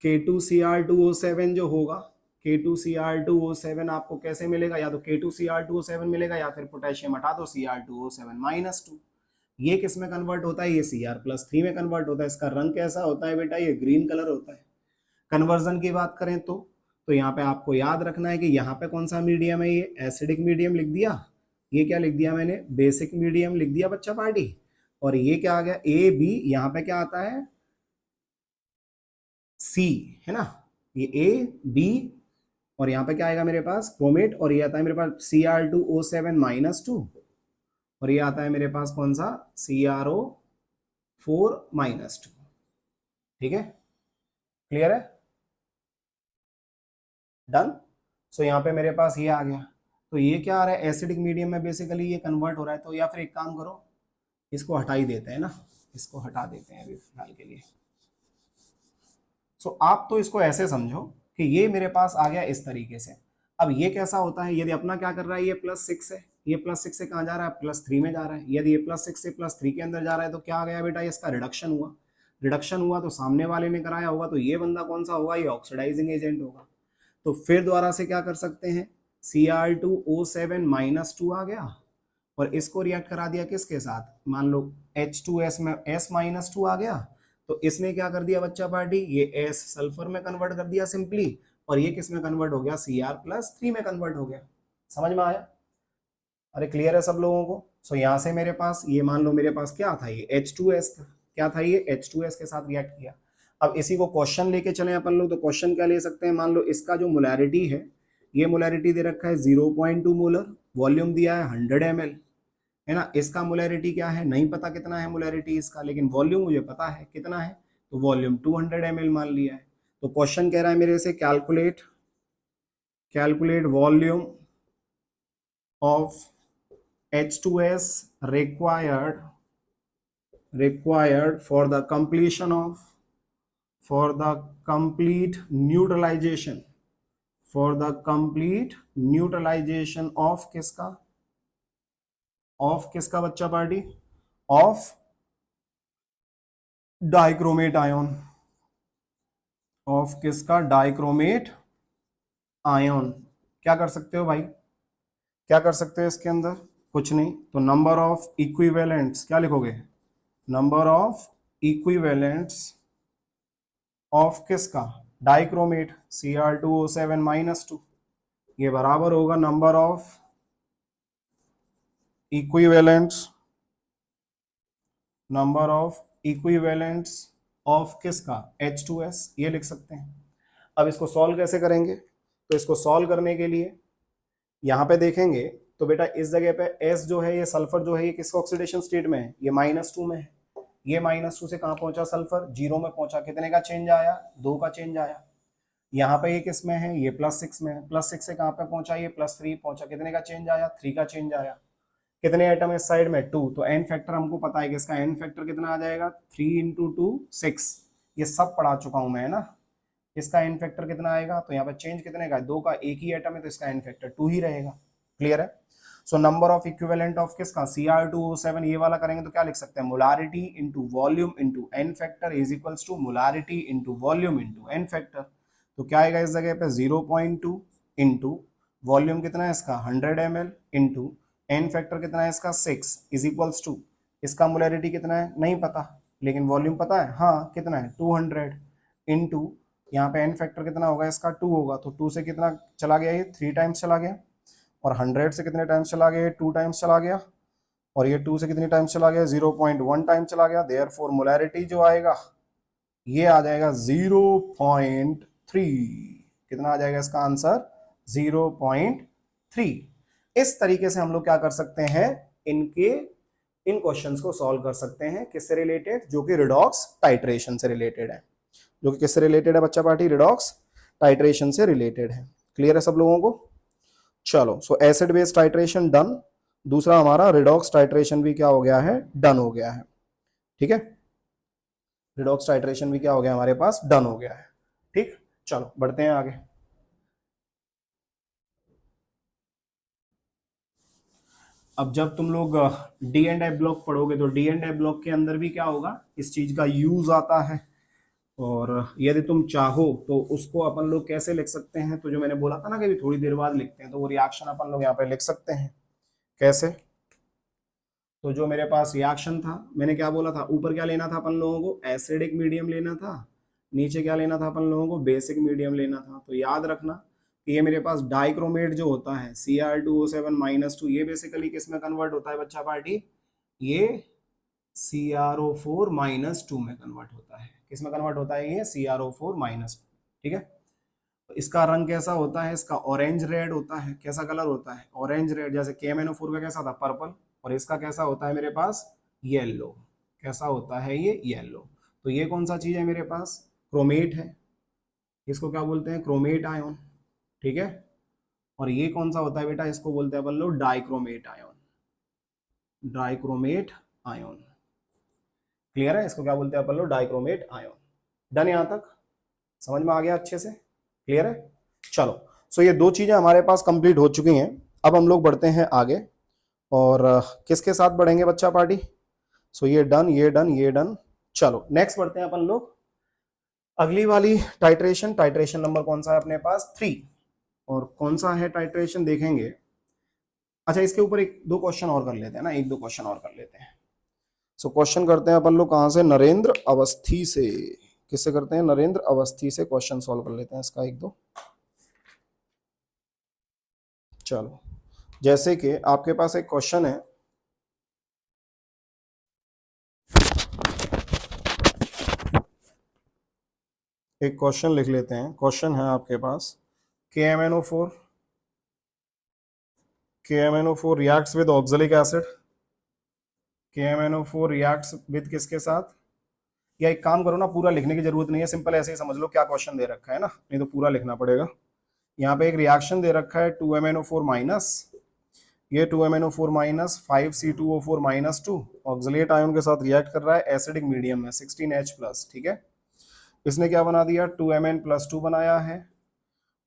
Speaker 1: K2Cr2O7 जो होगा, K2Cr2O7 आपको कैसे मिलेगा, या तो K2Cr2O7 मिलेगा या फिर पोटेशियम हटा दो Cr2O7-2। ये किस में कन्वर्ट होता है, ये Cr+3 में कन्वर्ट होता है। इसका रंग कैसा होता है बेटा, ये ग्रीन कलर होता है। कन्वर्जन की बात करें तो यहाँ पे आपको याद रखना है कि यहाँ पे कौन सा मीडियम है, ये एसिडिक मीडियम लिख दिया, ये क्या लिख दिया मैंने, बेसिक मीडियम लिख दिया बच्चा पार्टी। और ये क्या आ गया, ए बी, यहाँ पे क्या आता है, सी, है ना, ये ए बी, और यहाँ पे क्या आएगा मेरे पास, क्रोमेट, और ये आता है मेरे पास Cr2O7-2, और ये आता है मेरे पास कौन सा, CrO4-2। ठीक है, क्लियर है, डन। सो यहाँ पे मेरे पास ये आ गया। तो ये क्या आ रहा है, एसिडिक मीडियम में बेसिकली ये कन्वर्ट हो रहा है। तो या फिर एक काम करो, इसको हटा ही देते हैं ना, इसको हटा देते हैं अभी फिलहाल के लिए। सो आप तो इसको ऐसे समझो कि ये मेरे पास आ गया इस तरीके से। अब ये कैसा होता है, यदि अपना क्या कर रहा है, ये +6 है, ये +6 से कहाँ जा रहा है, +3 में जा रहा है। यदि ये +6 से +3 के अंदर जा रहा है तो क्या आ गया बेटा, इसका रिडक्शन हुआ। रिडक्शन हुआ तो सामने वाले ने कराया होगा, तो ये बंदा कौन सा होगा, ये ऑक्सीडाइजिंग एजेंट होगा। तो फिर दोबारा से क्या कर सकते हैं, Cr2O7-2 आ गया, और इसको रिएक्ट करा दिया किसके साथ, मान लो H2S में S-2 आ गया, तो इसने क्या कर दिया बच्चा पार्टी, ये S सल्फर में कन्वर्ट कर दिया सिंपली, और ये किस में कन्वर्ट हो गया, Cr+3 में कन्वर्ट हो गया। समझ में आया, अरे क्लियर है सब लोगों को। सो यहाँ से मेरे पास ये मान लो मेरे पास क्या था, ये H2S था, क्या था, ये H2S के साथ रिएक्ट किया। अब इसी को क्वेश्चन लेके चले अपन लोग, तो क्वेश्चन क्या ले सकते हैं, मान लो इसका जो मोलैरिटी है, ये मोलैरिटी दे रखा है 0.2 मोलर, वॉल्यूम दिया है 100 ml, है ना। इसका मोलैरिटी क्या है, नहीं पता कितना है मोलैरिटी इसका, लेकिन वॉल्यूम मुझे पता है कितना है, तो वॉल्यूम 200 ml मान लिया है। तो क्वेश्चन कह रहा है मेरे से calculate volume of H2S required for the completion of complete neutralization of किसका बच्चा party, of dichromate ion, of किसका, डाइक्रोमेट आयन। क्या कर सकते हो भाई, क्या कर सकते हो इसके अंदर, कुछ नहीं, तो नंबर ऑफ इक्विवेलेंट्स क्या लिखोगे, नंबर ऑफ इक्विवेलेंट्स ऑफ किसका, डाइक्रोमेट Cr2O7-2, ये बराबर होगा नंबर ऑफ इक्विवेलेंट्स ऑफ किसका, H2S, ये लिख सकते हैं। अब इसको सॉल्व कैसे करेंगे, तो इसको सॉल्व करने के लिए यहाँ पे देखेंगे, तो बेटा इस जगह पे S जो है, ये सल्फर जो है, ये किस ऑक्सीडेशन स्टेट में है, ये -2 में है। ये -2 से कहाँ पहुंचा, सल्फर 0 में पहुंचा, कितने का चेंज आया, 2 का चेंज आया। यहाँ पे ये किस में है, ये +6 में है, +6 से कहाँ पे पहुंचा, ये +3 पहुंचा, कितने का चेंज आया, 3 का चेंज आया। कितने आइटम इस साइड में, 2, तो एन फैक्टर हमको पता है कि इसका एन फैक्टर कितना आ जाएगा, 3 × 2 6, ये सब पढ़ा चुका हूं मैं, है ना। इसका एन फैक्टर कितना आएगा, तो यहाँ पे चेंज कितने का है, 2 का, एक ही आइटम है तो इसका एन फैक्टर 2 ही रहेगा। क्लियर है। So number of equivalent of किसका, Cr2O7, ये वाला करेंगे तो क्या लिख सकते हैं, molarity into volume into n factor is equals to molarity into volume into n factor. तो क्या आएगा इस जगह पे, 0.2 इंटू वॉल्यूम कितना है इसका 100 ml इंटू एन फैक्टर कितना है इसका 6 इज इक्वल्स टू, इसका मोलैरिटी कितना है नहीं पता, लेकिन वॉल्यूम पता है, हाँ कितना है 200 इंटू यहाँ पे एन फैक्टर कितना होगा इसका 2 होगा, तो 2 से कितना चला गया, ये 3 टाइम्स चला गया, और 100 से कितने टाइम्स चला गया, 2 टाइम्स चला गया, और ये 2 से कितने टाइम्स चला गया, 0.1 टाइम चला गया। देयरफॉर मोलैरिटी जो आएगा ये आ जाएगा 0.3, कितना आ जाएगा इसका आंसर 0.3। इस तरीके से हम लोग क्या कर सकते हैं, इन क्वेश्चंस को सॉल्व कर सकते हैं, किससे रिलेटेड, जो कि रिडॉक्स टाइट्रेशन से रिलेटेड है, जो कि किससे रिलेटेड है बच्चा पार्टी, रिडॉक्स टाइट्रेशन से रिलेटेड है। क्लियर है सब लोगों को। चलो, सो एसिड बेस टाइट्रेशन डन, दूसरा हमारा रिडॉक्स टाइट्रेशन भी क्या हो गया है, डन हो गया है। ठीक है, रिडॉक्स टाइट्रेशन भी क्या हो गया हमारे पास, डन हो गया है। ठीक, चलो बढ़ते हैं आगे। अब जब तुम लोग डी एंड एफ ब्लॉक पढ़ोगे तो डी एंड एफ ब्लॉक के अंदर भी क्या होगा, इस चीज का यूज आता है। और यदि तुम चाहो तो उसको अपन लोग कैसे लिख सकते हैं, तो जो मैंने बोला था ना कि थोड़ी देर बाद लिखते हैं, तो वो रिएक्शन अपन लोग यहाँ पे लिख सकते हैं। कैसे? तो जो मेरे पास रिएक्शन था, मैंने क्या बोला था, ऊपर क्या लेना था अपन लोगों को, एसिडिक मीडियम लेना था, नीचे क्या लेना था अपन लोगों को, बेसिक मीडियम लेना था। तो याद रखना कि ये मेरे पास डाइक्रोमेट जो होता है Cr2O7-2, ये बेसिकली किस में कन्वर्ट होता है बच्चा पार्टी, ये CrO4-2 में कन्वर्ट होता है। किस में कन्वर्ट होता है ये, CrO4-2। ठीक है, तो इसका रंग कैसा होता है, इसका ऑरेंज रेड होता है। कैसा कलर होता है, ऑरेंज रेड। जैसे KMnO4 का कैसा था, पर्पल, और इसका कैसा होता है मेरे पास, येलो। कैसा होता है ये, येलो। तो ये कौन सा चीज है मेरे पास, क्रोमेट है। इसको क्या बोलते हैं, क्रोमेट आयन। ठीक है, और ये कौन सा होता है बेटा, इसको बोलते हैं अपन लोग dichromate ion. Dichromate ion, clear है, इसको क्या बोलते हैं अपन लोग, डाइक्रोमेट आयन। डन, यहां तक समझ में आ गया अच्छे से, क्लियर है। चलो, सो ये दो चीजें हमारे पास कंप्लीट हो चुकी हैं। अब हम लोग बढ़ते हैं आगे, और किसके साथ बढ़ेंगे बच्चा पार्टी, सो ये डन, ये डन, ये डन। चलो नेक्स्ट बढ़ते हैं अपन लोग अगली वाली टाइट्रेशन। टाइट्रेशन नंबर कौन सा है अपने पास, 3। और कौन सा है टाइट्रेशन देखेंगे। अच्छा, इसके ऊपर एक दो क्वेश्चन और कर लेते हैं ना, एक दो क्वेश्चन और कर लेते हैं। सो क्वेश्चन करते हैं अपन लोग कहाँ से, नरेंद्र अवस्थी से। किससे करते हैं, नरेंद्र अवस्थी से क्वेश्चन सॉल्व कर लेते हैं इसका एक दो। चलो, जैसे कि आपके पास एक क्वेश्चन है, एक क्वेश्चन लिख लेते हैं। क्वेश्चन है आपके पास, KMnO4 reacts with oxalic acid। KMnO4 reacts with किसके साथ, या एक काम करो ना, पूरा लिखने की जरूरत नहीं है, सिंपल ऐसे ही समझ लो क्या क्वेश्चन दे रखा है ना, नहीं तो पूरा लिखना पड़ेगा। यहाँ पे एक रिएक्शन दे रखा है 2MnO4 माइनस, ये 2MnO4 minus 5C2O4 minus 2 oxalate ion के साथ रिएक्ट कर रहा है एसिडिक मीडियम में 16H प्लस। ठीक है, इसने क्या बना दिया, 2Mn+2 बनाया है,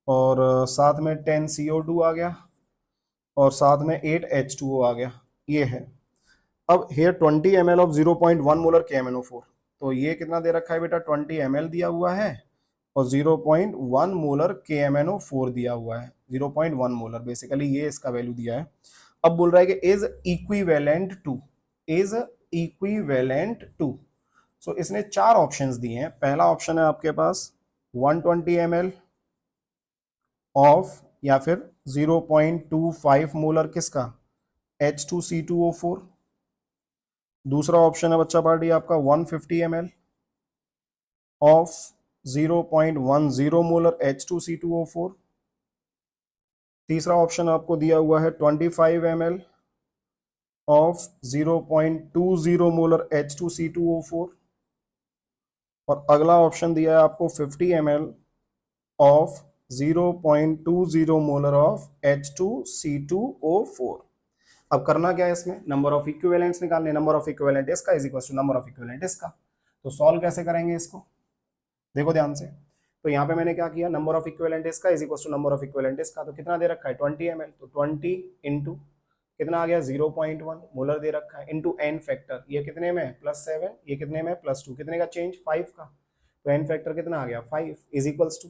Speaker 1: और साथ में 10CO2 आ गया, और साथ में 8H2O आ गया, ये है। अब hair 20 ml of 0.1 molar KMnO4, तो ये कितना दे रखा है बेटा, 20 ml दिया हुआ है, और 0.1 मोलर KMnO4 दिया हुआ है, 0.1 मोलर, बेसिकली ये इसका वैल्यू दिया है। अब बोल रहा है कि is equivalent to, is equivalent to. So इसने चार ऑप्शंस दिए हैं। पहला ऑप्शन है आपके पास 120 ml ऑफ, या फिर 0.25 मोलर किसका, H2C2O4। दूसरा ऑप्शन है बच्चा पार्टी आपका 150 ml ऑफ 0.10 मोलर H2C2O4। तीसरा ऑप्शन आपको दिया हुआ है 25 ml ऑफ 0.20 मोलर H2C2O4। और अगला ऑप्शन दिया है आपको 50 ml of 0.20 molar of H2C2O4। अब करना क्या है इसमें, नंबर ऑफ इक्विवेलेंट्स निकालने, नंबर ऑफ इक्विवेलेंट इसका is equal to number of equivalent इसका। तो सॉल्व कैसे करेंगे इसको, देखो ध्यान से। तो यहाँ पे मैंने क्या किया, नंबर ऑफ इक्विवेलेंट इसका is equal to number of equivalent इसका। तो कितना दे रखा है 20 ml, तो 20 इंटू कितना आ गया 0.1 मोलर दे रखा है, इंटू n फैक्टर, ये कितने में +7, ये कितने में +2, कितने का चेंज 5 का, तो n फैक्टर कितना आ गया 5 इज इक्वल्स टू,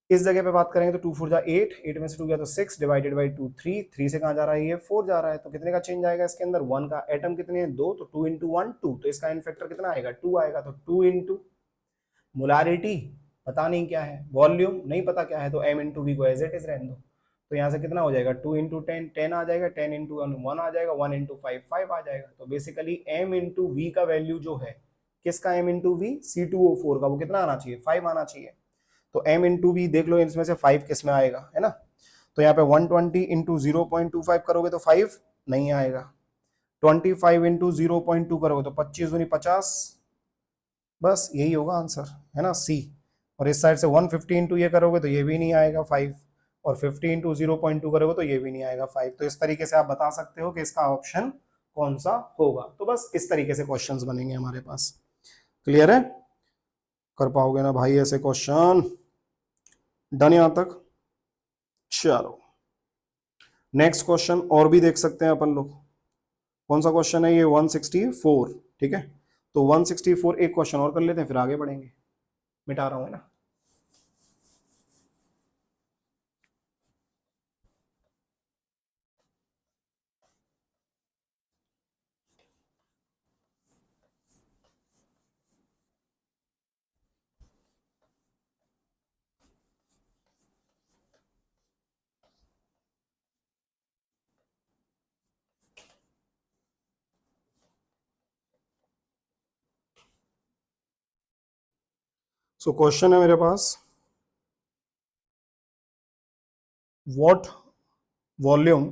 Speaker 1: इस जगह पे बात करेंगे तो 2 4 जा 8, 8 में से 2 गया तो 6 डिवाइडेड बाई 2 3, 3 से कहाँ जा रहा है ये 4 जा रहा है, तो कितने का चेंज आएगा इसके अंदर 1 का। एटम कितने हैं 2, तो 2 इंटू 1 2, तो इसका n फैक्टर कितना आएगा 2 आएगा, तो 2 इंटू मोलारिटी पता नहीं क्या है, वॉल्यूम नहीं पता क्या है, तो m इंटू वी को एज इट इज रहने दो। तो यहाँ से कितना हो जाएगा 2 इंटू 10 10 आ जाएगा, 10 इंटू 1 आ जाएगा, 1 इंटू 5 5 आ जाएगा। तो बेसिकली m इंटू वी का वैल्यू जो है, किसका m इंटू वी C2O4 का, वो कितना आना चाहिए 5 आना चाहिए। तो m इंटू वी देख लो इसमें से 5 किस में आएगा, है ना। तो यहाँ पे 120 इंटू 0.25 करोगे तो 5 नहीं आएगा, 25 इंटू 0.2 करोगे तो 25 दूनी 50, बस यही होगा आंसर, है ना, सी। और इस साइड से 150 इंटू ये करोगे तो ये भी नहीं आएगा 5, और 50 इंटू 0.2 करोगे तो ये भी नहीं आएगा 5। तो इस तरीके से आप बता सकते हो कि इसका ऑप्शन कौन सा होगा। तो बस इस तरीके से क्वेश्चंस बनेंगे हमारे पास, क्लियर है, कर पाओगे ना भाई ऐसे क्वेश्चन, डन यहां तक। चलो नेक्स्ट क्वेश्चन और भी देख सकते हैं अपन लोग। कौन सा क्वेश्चन है ये? 164। ठीक है, तो 164 एक क्वेश्चन और कर लेते हैं, फिर आगे बढ़ेंगे। मिटा रहा हूं, है ना। सो क्वेश्चन है मेरे पास, व्हाट वॉल्यूम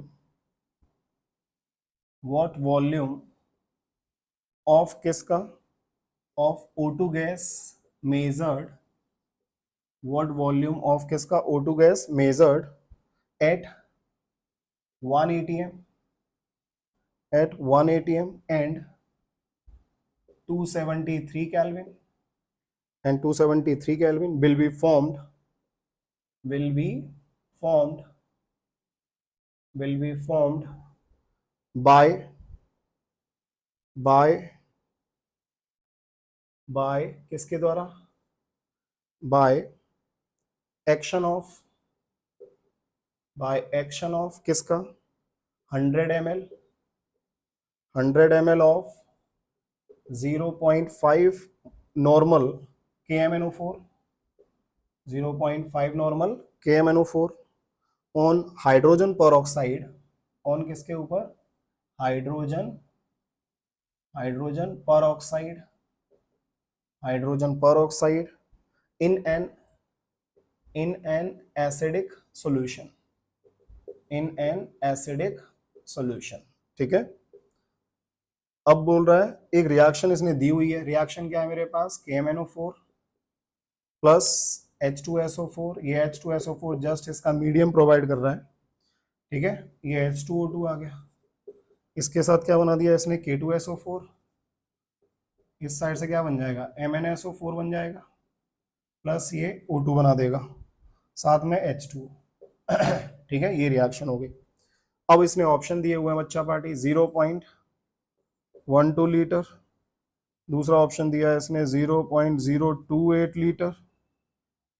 Speaker 1: ऑफ किसका, of O2 gas measured, what volume of किसका O2 gas measured eight 1 atm and 273 Kelvin, and 273 Kelvin will be formed by किसके द्वारा, by action of किसका 100 ml of 0.5 normal KMnO4, 0.5 normal KMnO4 on hydrogen peroxide, on किसके ऊपर, hydrogen peroxide in an acidic solution, ठीक है। अब बोल रहा है एक रिएक्शन इसने दी हुई है, रिएक्शन क्या है मेरे पास, KMnO4 प्लस H2SO4, ये H2SO4 जस्ट इसका मीडियम प्रोवाइड कर रहा है, ठीक है। ये H2O2 आ गया, इसके साथ क्या बना दिया इसने, K2SO4, इस साइड से क्या बन जाएगा, MnSO4 बन जाएगा, प्लस ये O2 बना देगा, साथ में H2, ठीक है। ये रिएक्शन हो गई। अब इसने ऑप्शन दिए हुए हैं बच्चा पार्टी, 0.12 लीटर, दूसरा ऑप्शन दिया है इसने 0.028 लीटर,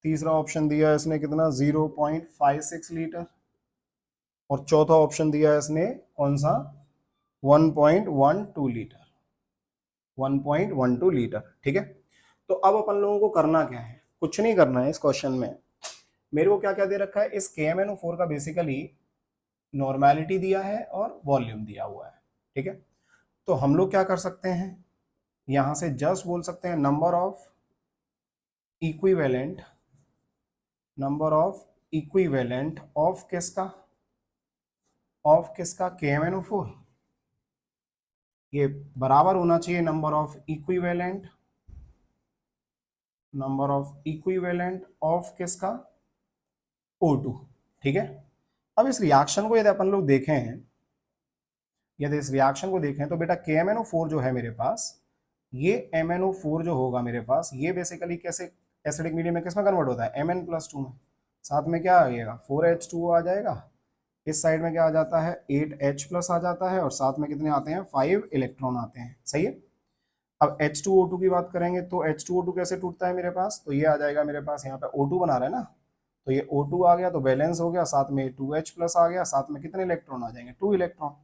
Speaker 1: तीसरा ऑप्शन दिया है इसने कितना, 0.56 लीटर, और चौथा ऑप्शन दिया है इसने कौन सा, 1.12 लीटर, 1.12 लीटर, ठीक है। तो अब अपन लोगों को करना क्या है, कुछ नहीं करना है इस क्वेश्चन में। मेरे को क्या क्या दे रखा है, इस KMnO4 का बेसिकली नॉर्मेलिटी दिया है और वॉल्यूम दिया हुआ है, ठीक है। तो हम लोग क्या कर सकते हैं, यहां से जस्ट बोल सकते हैं नंबर ऑफ इक्विवेलेंट ऑफ किसका KMnO4, ये बराबर होना चाहिए नंबर ऑफ इक्विवेलेंट ऑफ किसका O2, ठीक है। अब इस रिएक्शन को यदि अपन लोग देखें, तो बेटा KMnO4 जो है मेरे पास, ये MnO4 जो होगा मेरे पास, ये बेसिकली कैसे एसिडिक मीडियम में किसमें कन्वर्ट होता है, Mn+2 में, साथ में क्या आएगा 4H2O आ जाएगा, इस साइड में क्या आ जाता है 8H+ आ जाता है, और साथ में कितने आते हैं 5 इलेक्ट्रॉन आते हैं, सही है। अब H2O2 की बात करेंगे तो H2O2 कैसे टूटता है मेरे पास, तो ये आ जाएगा मेरे पास, यहाँ पे O2 बना रहा है ना, तो ये O2 आ गया तो बैलेंस हो गया, साथ में 2H+ आ गया, साथ में कितने इलेक्ट्रॉन आ जाएंगे 2 इलेक्ट्रॉन।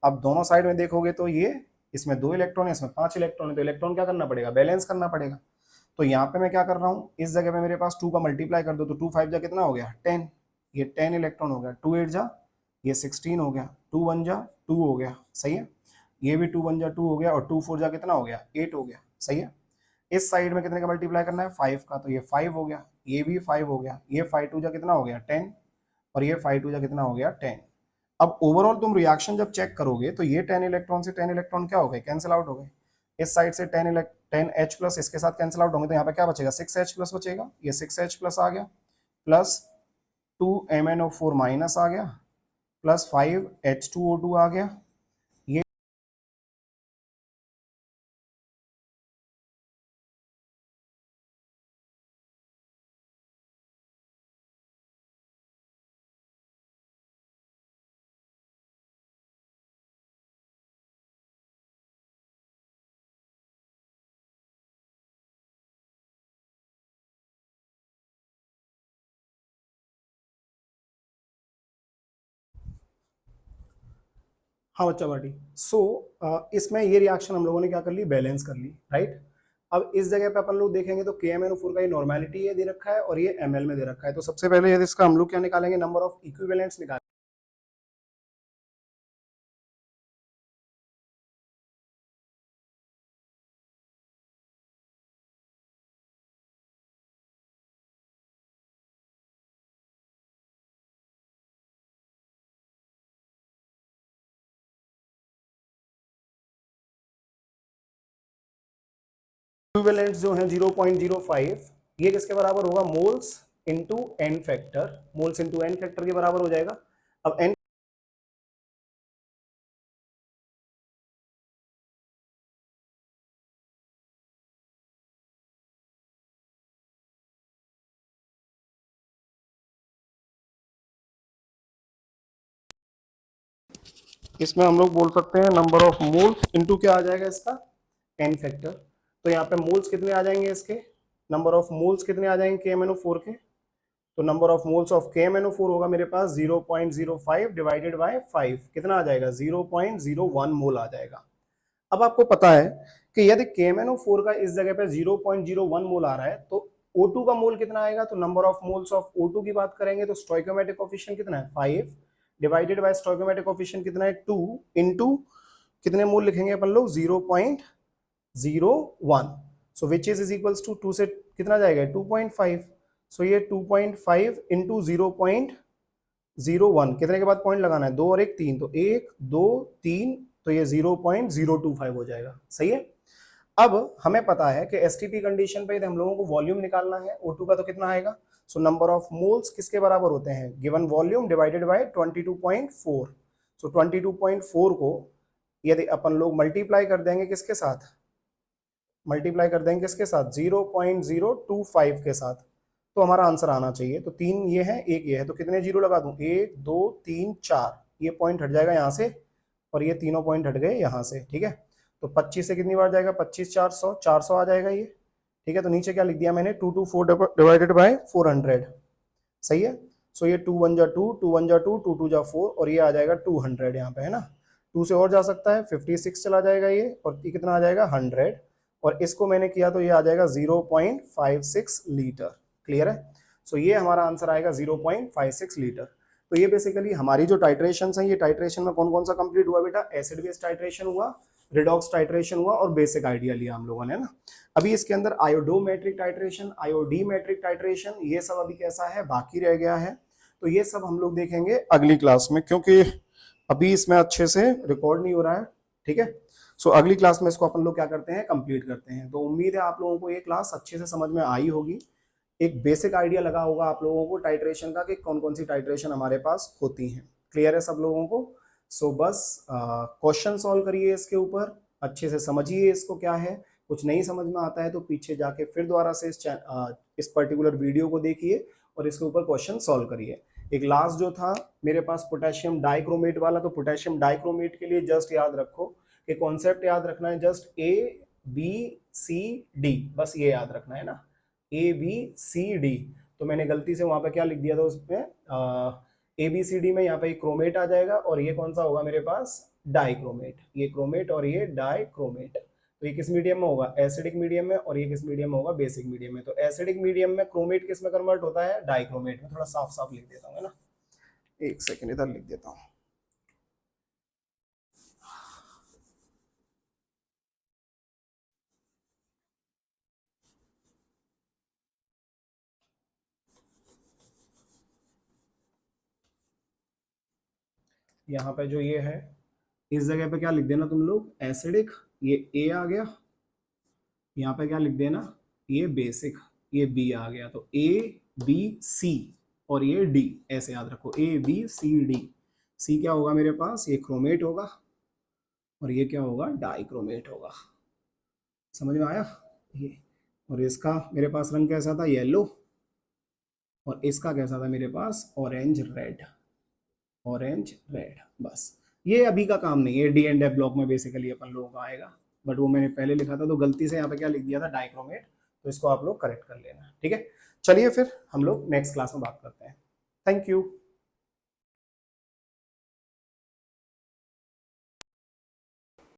Speaker 1: अब दोनों साइड में देखोगे तो ये इसमें 2 इलेक्ट्रॉन है, इसमें 5 इलेक्ट्रॉन है, तो इलेक्ट्रॉन क्या करना पड़ेगा, बैलेंस करना पड़ेगा। तो यहाँ पे मैं क्या कर रहा हूँ, इस जगह पे मेरे पास 2 का मल्टीप्लाई कर दो तो 2 5 जा कितना हो गया 10, ये 10 इलेक्ट्रॉन हो गया, 2 8 जा ये 16 हो गया, 2 1 जा 2 हो गया, सही है। ये भी 2 1 जा 2 हो गया, और 2 4 जा कितना हो गया 8 हो गया, सही है। इस साइड में कितने का मल्टीप्लाई करना है 5 का, तो ये 5 हो गया, ये भी 5 हो गया, ये 5 2 जा कितना हो गया 10, और ये 5 2 जा कितना हो गया 10। अब ओवरऑल तुम रिएक्शन जब चेक करोगे तो ये 10 इलेक्ट्रॉन से 10 इलेक्ट्रॉन क्या हो गए, कैंसिल आउट हो गए, इस साइड से 10H+ इसके साथ कैंसिल आउट होंगे, तो यहाँ पे क्या बचेगा 6H+ बचेगा, ये 6H+ आ गया, प्लस 2MnO4 माइनस आ गया, प्लस 5H2O2 आ गया, ये हाँ बच्चा पार्टी। इसमें ये रिएक्शन हम लोगों ने क्या कर ली, बैलेंस कर ली, राइट। अब इस जगह पे अपन लोग देखेंगे तो KMnO4 का ये नॉर्मेलिटी ये दे रखा है और ये ml में दे रखा है। तो सबसे पहले यदि इसका हम लोग क्या निकालेंगे, नंबर ऑफ इक्विवेलेंट्स निकालेंगे। इक्विवेलेंट्स जो है 0.05, ये किसके बराबर होगा, moles into n factor, moles into n factor के बराबर हो जाएगा। अब एन इसमें हम लोग बोल सकते हैं नंबर ऑफ मोल्स इंटू क्या आ जाएगा इसका, एन फैक्टर। तो यहाँ पे मोल्स कितने आ जाएंगे इसके, नंबर ऑफ मोल्स कितने आ जाएंगे KMnO4 के, तो number of moles of KMnO4 होगा मेरे पास 0.05 डिवाइडेड बाय 5, कितना आ जाएगा 0.01 मोल आ जाएगा। अब आपको पता है कि यदि KMnO4 का इस जगह पे 0.01 मोल आ रहा है तो O2 का मोल कितना आएगा, तो number of moles of O2 की बात करेंगे तो स्टोइकोमेट्रिक कोएफिशिएंट कितना है 5 डिवाइडेड बाय स्टोइकोमेट्रिक कोएफिशिएंट कितना है 2 इनटू कितने मोल लिखेंगे अपन लोग 0.01, सो विच इज इक्वल्स टू 2 से कितना जाएगा 2.5, सो ये 2.5 इंटू 0.01, कितने के बाद पॉइंट लगाना है 2 और 1 3, तो 1 2 3, तो ये 0.025 हो जाएगा, सही है। अब हमें पता है कि एसटीपी कंडीशन पे हम लोगों को वॉल्यूम निकालना है O2 का, तो कितना आएगा, सो नंबर ऑफ मोल्स किसके बराबर होते हैं, गिवन वॉल्यूम डिवाइडेड बाय 22.4, सो 22.4 को यदि अपन लोग मल्टीप्लाई कर देंगे किसके साथ, मल्टीप्लाई कर देंगे किसके साथ 0.025 के साथ, तो हमारा आंसर आना चाहिए। तो 3 ये है 1 ये है, तो कितने जीरो लगा दूं 1 2 3 4, ये पॉइंट हट जाएगा यहाँ से और ये तीनों पॉइंट हट गए यहाँ से, ठीक है। तो 25 से कितनी बार जाएगा 25 400 400 आ जाएगा ये, ठीक है। तो नीचे क्या लिख दिया मैंने 224 डिवाइडेड बाय 400, सही है। सो ये 2 1 जा 2 2 1 जा 2 2 2 जा 4 और ये आ जाएगा 200 यहाँ पे, है ना। 2 से और जा सकता है 56 चला जाएगा ये, और ये कितना आ जाएगा 100, और इसको मैंने किया तो ये आ जाएगा 0.56 लीटर, क्लियर है। सो ये हमारा आंसर आएगा 0.56 लीटर। तो ये बेसिकली हमारी जो टाइट्रेशन है, ये टाइट्रेशन में कौन कौन सा कंप्लीट हुआ बेटा, एसिड बेस टाइट्रेशन हुआ, रिडॉक्स टाइट्रेशन हुआ और बेसिक आइडिया लिया हम लोगों ने ना। अभी इसके अंदर आयोडोमेट्रिक टाइट्रेशन, आयोडीमेट्रिक टाइट्रेशन, ये सब अभी कैसा है बाकी रह गया है। तो ये सब हम लोग देखेंगे अगली क्लास में, क्योंकि अभी इसमें अच्छे से रिकॉर्ड नहीं हो रहा है, ठीक है। सो अगली क्लास में इसको अपन लोग क्या करते हैं, कंप्लीट करते हैं। तो उम्मीद है आप लोगों को ये क्लास अच्छे से समझ में आई होगी, एक बेसिक आइडिया लगा होगा आप लोगों को टाइट्रेशन का कि कौन कौन सी टाइट्रेशन हमारे पास होती हैं, क्लियर है सब लोगों को। सो बस क्वेश्चन सॉल्व करिए इसके ऊपर, अच्छे से समझिए इसको क्या है, कुछ नहीं समझ में आता है तो पीछे जाके फिर दोबारा से इस पर्टिकुलर वीडियो को देखिए और इसके ऊपर क्वेश्चन सॉल्व करिए। एक लास्ट जो था मेरे पास पोटेशियम डाइक्रोमेट वाला, तो पोटेशियम डाइक्रोमेट के लिए जस्ट याद रखो कि कॉन्सेप्ट याद रखना है, जस्ट ABCD, बस ये याद रखना है ना, ABCD। तो मैंने गलती से वहां पे क्या लिख दिया था उसमें, ABCD में यहाँ पे क्रोमेट आ जाएगा और ये कौन सा होगा मेरे पास, डाइक्रोमेट, ये क्रोमेट और ये डाइक्रोमेट। तो ये किस मीडियम में होगा, एसिडिक मीडियम में, और ये किस मीडियम में होगा, बेसिक मीडियम में। तो एसिडिक मीडियम में क्रोमेट किस में कन्वर्ट होता है, डाइक्रोमेट में। थोड़ा साफ साफ लिख देता हूँ, है ना, एक सेकेंड इधर लिख देता हूँ। यहाँ पे जो ये है इस जगह पे क्या लिख देना तुम लोग, एसिडिक, ये A आ गया, यहाँ पे क्या लिख देना, ये बेसिक, ये B आ गया। तो ABC और ये D, ऐसे याद रखो ABCD। C क्या होगा मेरे पास, ये क्रोमेट होगा और ये क्या होगा, डाइक्रोमेट होगा। समझ में आया ये। और इसका मेरे पास रंग कैसा था, येलो, और इसका कैसा था मेरे पास, ऑरेंज रेड, ऑरेंज रेड। बस ये अभी का काम नहीं है, D&F ब्लॉक में बेसिकली अपन लोगों का आएगा, बट वो मैंने पहले लिखा था तो गलती से यहाँ पे क्या लिख दिया था, डाइक्रोमेट। तो इसको आप लोग करेक्ट कर लेना, ठीक है। चलिए फिर हम लोग नेक्स्ट क्लास में बात करते हैं। Thank you.